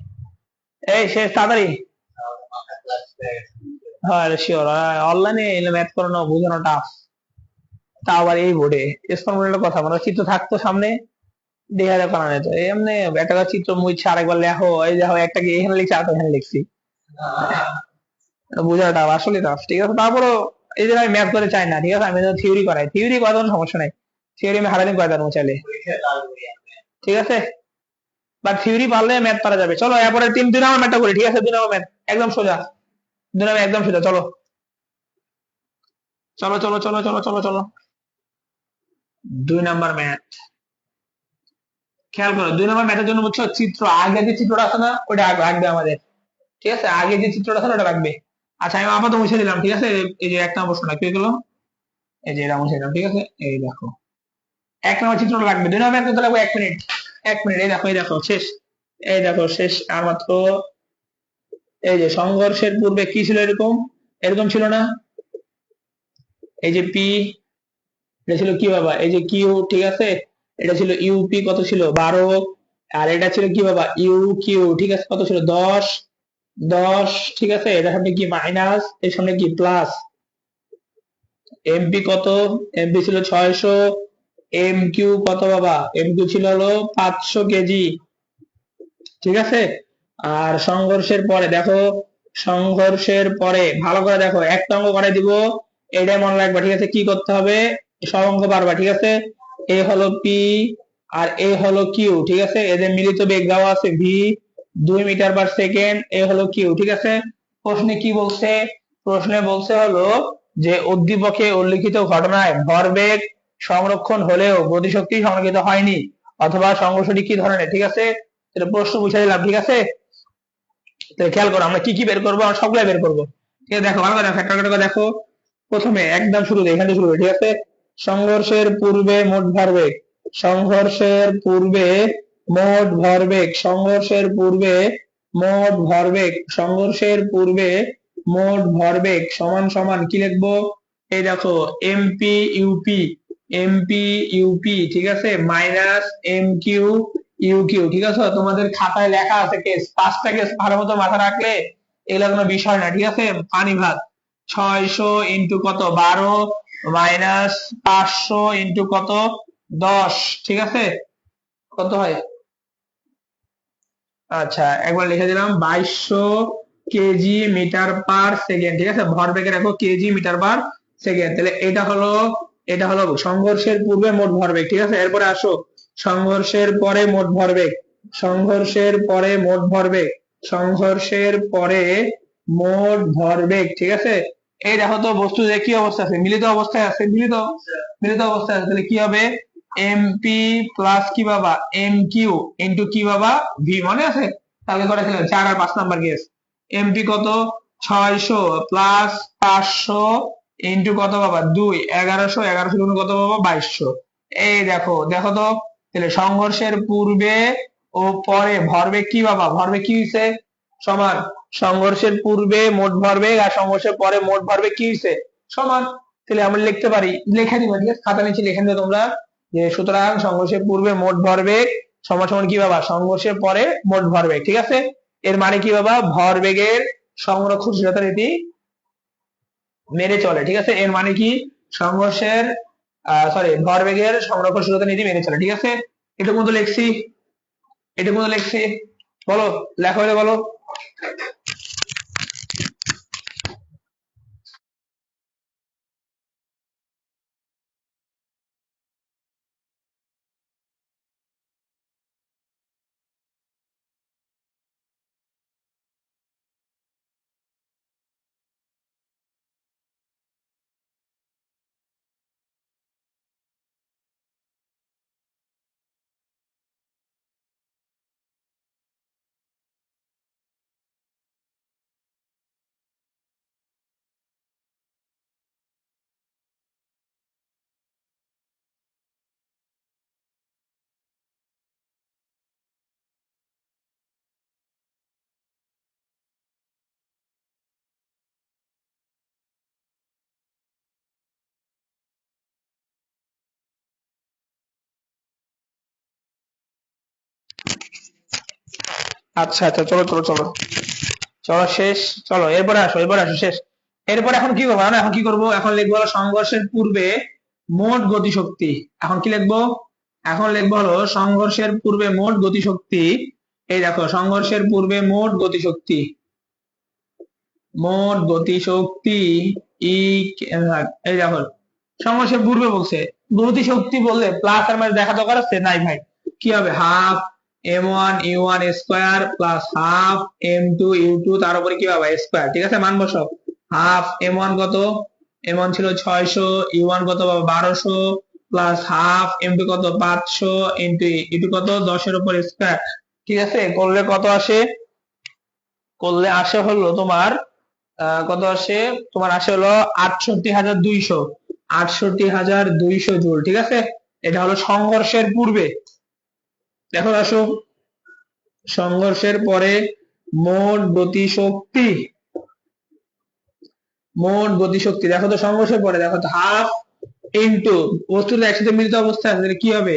এই শেষ তাড়াতাড়ি, হ্যাঁ শিওর, অনলাইনে ম্যাথ করানো বোঝানো টাফ, তা আবার এই বোর্ডে, এক্সপেরিমেন্টের কথা, মানে চিত্র থাকতো সামনে, দেখা যায় করানো যেত, এমনি একটা করে চিত্র মুছছে আরেকবার লেখো, এই দেখো একটা কি এখানে লিখছি আর এখানে লিখছি, বোঝানো টাফ, আসলে টাফ, ঠিক আছে। তারপরও এই যে আমি ম্যাথ করে চাই না, ঠিক আছে, আমি থিওরি করাই, থিওরি করার কোনো সমস্যা নাই, থিওরি আমি হারাদিন করে দেবো চাইলে, ঠিক আছে, বাট থিওরি পারলে ম্যাথ পারা যাবে। চলো এরপরে 2 নম্বর ম্যাথটা করি, ঠিক আছে, 2 নম্বর ম্যাথ একদম সোজা, 2 নম্বর একদম সোজা, চলো চলো চলো চলো চলো চলো চলো 2 নম্বর ম্যাথ, খেয়াল করো 2 নম্বর ম্যাথের জন্য বুঝছো, চিত্র আগে যে চিত্রটা আছে না ওটা আগে রাখবে আমাদের, ঠিক আছে, আগে যে চিত্রটা আছে না ওটা রাখবে। আচ্ছা আমি আপাতত মুছে দিলাম, ঠিক আছে, এই যে 1 নম্বর প্রশ্নটা কি গেল, এই যে এটা মুছে দিলাম, ঠিক আছে, এই দেখো 1 নম্বর চিত্রটা লাগবে, 2 নম্বর ম্যাথ করতে লাগবে 1 মিনিট, 1 মিনিট, এই দেখো, এই দেখো শেষ, এই দেখো শেষ আর মাত্র। এই যে সংঘর্ষের পূর্বে কি ছিল, এরকম, এরকম ছিল না, এই যে পি, এটা ছিল কি বাবা, এই যে কিউ, ঠিক আছে, এটা ছিল ইউপি, কত ছিল 12, আর এটা ছিল কি বাবা, ইউ কিউ, ঠিক আছে, কত ছিল 10, 10, ঠিক আছে, এটা সামনে কি মাইনাস, এর সামনে কি প্লাস, এমপি কত, এমপি ছিল 600, এম কিউ কত বাবা? এম কিউ ছিল হলো 500 কেজি, ঠিক আছে। আর সংঘর্ষের পরে দেখো, সংঘর্ষের পরে ভালো করে দেখো, একটা অঙ্ক করে দিব, এটাই মনে রাখবা, ঠিক আছে। কি করতে হবে? সব অঙ্ক পারবা, ঠিক আছে। এ হলো পি আর এ হলো কিউ, ঠিক আছে। এদের মিলিত বেগ দেওয়া আছে ভি, 2 মিটার/সেকেন্ড। এ হলো কিউ, ঠিক আছে। প্রশ্নে কি বলছে? প্রশ্নে বলছে হলো যে উদ্দীপকে উল্লিখিত ঘটনায় ভরবেগ সংরক্ষণ হলেও গতিশক্তি সংরক্ষিত হয়নি, অথবা সংঘর্ষটি কি ধরনের, ঠিক আছে। এটা প্রশ্ন বুঝাই দিলাম, ঠিক আছে। তো খেয়াল করো, আমরা কি কি বের করবো, আমরা সবগুলাই বের করবো, ঠিক আছে। দেখো ভালো করে দেখো, একটা করে দেখো। প্রথমে একদম শুরুতে এখান থেকে শুরু হবে, ঠিক আছে। সংঘর্ষের পূর্বে মোট ভরবেগ, সংঘর্ষের পূর্বে মোট ভরবেগ, সংঘর্ষের পূর্বে মোট ভরবেগ, সংঘর্ষের পূর্বে মোট ভরবেগ সমান সমান কি লিখবো? এই দেখো, এমপি ইউপি, এমপি ইউপি, ঠিক আছে, minus M Q U Q, ঠিক আছে। তোমাদের খাতায় লেখা আছে কেস, 5টা কেস ভালো মতো মাথা রাখলে এগুলো কোনো বিষয় না, ঠিক আছে। পানি ভাত, 600 ইন্টু কত 12 মাইনাস 500 ইন্টু কত 10, ঠিক আছে। কত হয়? আচ্ছা, একবার লিখে দিলাম 2200 কেজি মিটার/সেকেন্ড, ঠিক আছে। ভরবেগে রাখো কেজি মিটার পার সেকেন্ড। তাহলে এটা হলো সংঘর্ষের পূর্বে মোট ভরবেগ, ঠিক আছে। এরপরে আসো সংঘর্ষের পরে মোট ভরবেগ, সংঘর্ষের পরে মোট ভরবেগ, সংঘর্ষের পরে মোট ভরবেগ, ঠিক আছে। এই দেখো তো বস্তু যে কি অবস্থা আছে, মিলিত অবস্থায় আছে, মিলিত মিলিত অবস্থায় আছে। তাহলে কি হবে? এমপি প্লাস কি বাবা? এম কিউ ইন্টু কি বাবা? ভি, মনে আছে? তাহলে করেছিলেন 4 আর 5 নাম্বার কেস। এমপি কত? 600 প্লাস 500 ইন্টু কত বাবা? 2, 1100, 1100 গুণ কত বাবা? 2200। এই দেখো, দেখো তো, তাহলে সংঘর্ষের পূর্বে ও পরে ভরবেগ কি বাবা? ভরবেগ কি হয়েছে? সমান। সংঘর্ষের পূর্বে মোট ভরবেগ আর সংঘর্ষের পরে মোট ভরবেগ কি হয়েছে? সমান। তাহলে আমরা লিখতে পারি, লেখা দিবা, ঠিক আছে, খাতা নিচে লিখে দিও তোমরা, যে সুতরাং সংঘর্ষের পূর্বে মোট ভরবেগ সমান সমান কি বাবা? সংঘর্ষের পরে মোট ভরবেগ, ঠিক আছে। এর মানে কি বাবা? ভরবেগের সংরক্ষণশীলতা নীতি মেনে চলে, ঠিক আছে। এর মানে কি? সংঘর্ষের ভরবেগের সংরক্ষণশীলতা নীতি মেনে চলে, ঠিক আছে। এটুকু মতো লিখছি, এটুকু মতো লিখছি। বলো, লেখা হলে বলো। আচ্ছা আচ্ছা, চলো চলো চলো চলো, শেষ। চলো এরপরে আসো, এরপরে আসো, শেষ। এরপরে এখন কি করবো? এখন কি করবো? এখন লিখবো হলো সংঘর্ষের পূর্বে মোট গতিশক্তি। এখন কি লিখবো? এখন লিখবো হলো সংঘর্ষের পূর্বে মোট গতিশক্তি। এই দেখো, সংঘর্ষের পূর্বে মোট গতিশক্তি, মোট গতিশক্তি ই, এই দেখো, সংঘর্ষের পূর্বে বলছে, গতিশক্তি বললে প্লাস আর মাইনাস দেখা দরকার আছে নাই ভাই? কি হবে? Half m1u1 square plus half m2u2 তার উপরে কি হবে? স্কয়ার, ঠিক আছে। মান বসাও। হাফ m1 কত? m1 ছিল 600, u1 কত বাবা? 1200 প্লাস হাফ m2 কত? 500 ইন্টু u2 কত? 10 এর উপর স্কয়ার, ঠিক আছে। করলে কত আসে? করলে আসে হলো তোমার কত আসে? তোমার আসে হলো 68,200, 68,200 জুল, ঠিক আছে। এটা হলো সংঘর্ষের পূর্বে। দেখো আসো, সংঘর্ষের পরে মোট গতিশক্তি, মোট গতিশক্তি দেখো তো, সংঘর্ষের পরে দেখো তো, হাফ ইন্টু বস্তুটা একসাথে মিলিত অবস্থায় আছে, তাহলে কি হবে?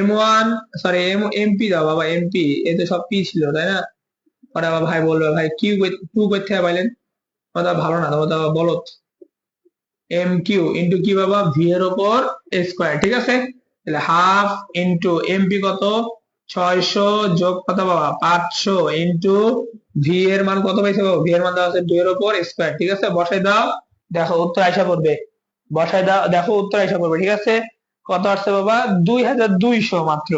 m1, এমপি দাও বাবা, এমপি, এতে সব পি ছিল তাই না? পরে আবার ভাই বলবে ভাই কিউ টু করতে পাইলেন, কথা ভালো না, তোমার বলো। এম কিউ ইন্টু কি বাবা? ভি এর উপর স্কয়ার, ঠিক আছে। তাহলে হাফ ইন্টু এমপি কত 600 যোগ কত বাবা 500 ইন্টু ভি এর মান কত পাইছো ভি এর মান দেওয়া আছে 2 এর উপর স্কয়ার ঠিক আছে বসাই দাও দেখো উত্তর আইসা পড়বে বসাই দাও দেখো উত্তর আইসা পড়বে ঠিক আছে কত আসছে বাবা 2200 মাত্র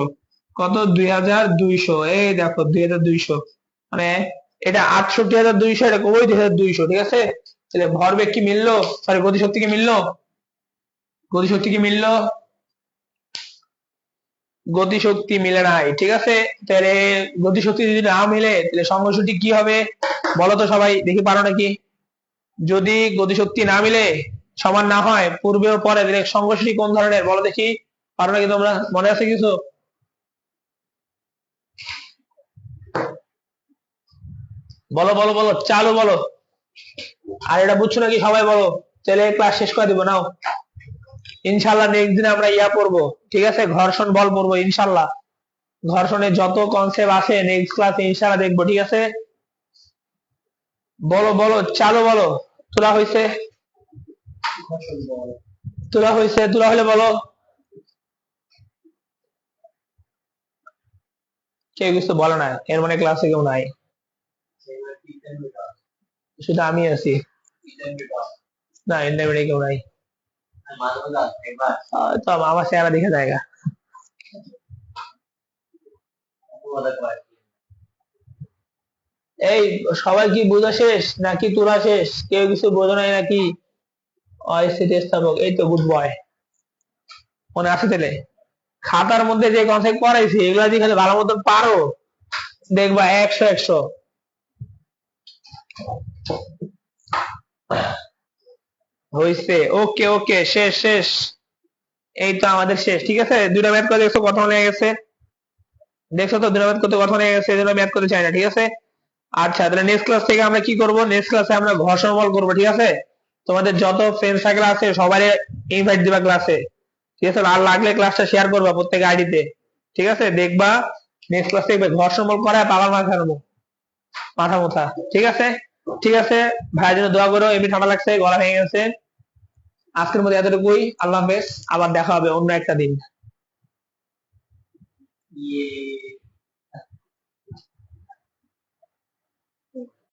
কত 2200 এই দেখো 2200 মানে এটা 68200 এটা কই 2200 ঠিক আছে তাহলে ভরবেগ কি মিললো সরি গতিশক্তি কি মিললো গতিশক্তি কি মিললো গতিশক্তি মিলে নাই ঠিক আছে তাহলে গতিশক্তি যদি না মিলে তাহলে সংঘর্ষটি কি হবে বলো তো সবাই দেখি পারো নাকি যদি গতিশক্তি না মিলে সমান না হয় পূর্বে ও পরে তাহলে সংঘর্ষটি কোন ধরনের বলো দেখি পারো নাকি তোমরা মনে আছে কিছু বলো বলো বলো চালু বলো আর এটা বুঝছো নাকি সবাই বলো তাহলে ক্লাস শেষ করে দিব নাও ইনশাল্লাহ নেক্সট দিন আমরা ইয়া পড়বো ঠিক আছে ঘর্ষণ বল পড়বো ইনশাল্লাহ ঘর্ষণের যত কনসেপ্ট আছে নেক্সট ক্লাসে ইনশাল্লাহ দেখবো ঠিক আছে বলো বলো চালু বলো তোলা হয়েছে তোলা হয়েছে তোলা হলে বলো কেউ কিছু বলে না এর মানে ক্লাসে কেউ নাই শুধু আমি আছি না ইন্টারমিডিয়েট কেউ নাই তো আমার চেহারা দেখে জায়গা এই সবাই কি বোঝা শেষ নাকি তোলা শেষ কেউ কিছু বোঝো নাই নাকি অস্থিতি স্থাপক এই তো গুড বয় মনে আছে তাহলে খাতার মধ্যে যে কনসেপ্ট পড়াইছি এগুলা যদি খালি ভালো মতো পারো দেখবা 100 হইছে ওকে ওকে শেষ শেষ এই তো আমাদের শেষ ঠিক আছে দুইটা ম্যাথ করে দেখছো কত হয়ে গেছে দেখছো তো দুইটা ম্যাথ করতে কত হয়ে গেছে এজন্য ম্যাথ করতে চাই না ঠিক আছে আচ্ছা তাহলে নেক্সট ক্লাস থেকে আমরা কি করব নেক্সট ক্লাসে আমরা ঘর্ষণ বল করব ঠিক আছে তোমাদের যত ফ্রেন্ড সার্কেল আছে সবাই ইনভাইট দিবা ক্লাসে ঠিক আছে আর লাগলে ক্লাসটা শেয়ার করবা প্রত্যেক আইডিতে ঠিক আছে দেখবা নেক্সট ক্লাসে দেখবে ঘর্ষণ বল করায় পাওয়ার মাথা মাথা মুথা ঠিক আছে ভাইয়ের জন্য দোয়া করো এমনি ঠান্ডা লাগছে গলা ভেঙে গেছে আজকের মধ্যে এতটুকুই আল্লাহ হাফেজ আবার দেখা হবে অন্য একটা দিন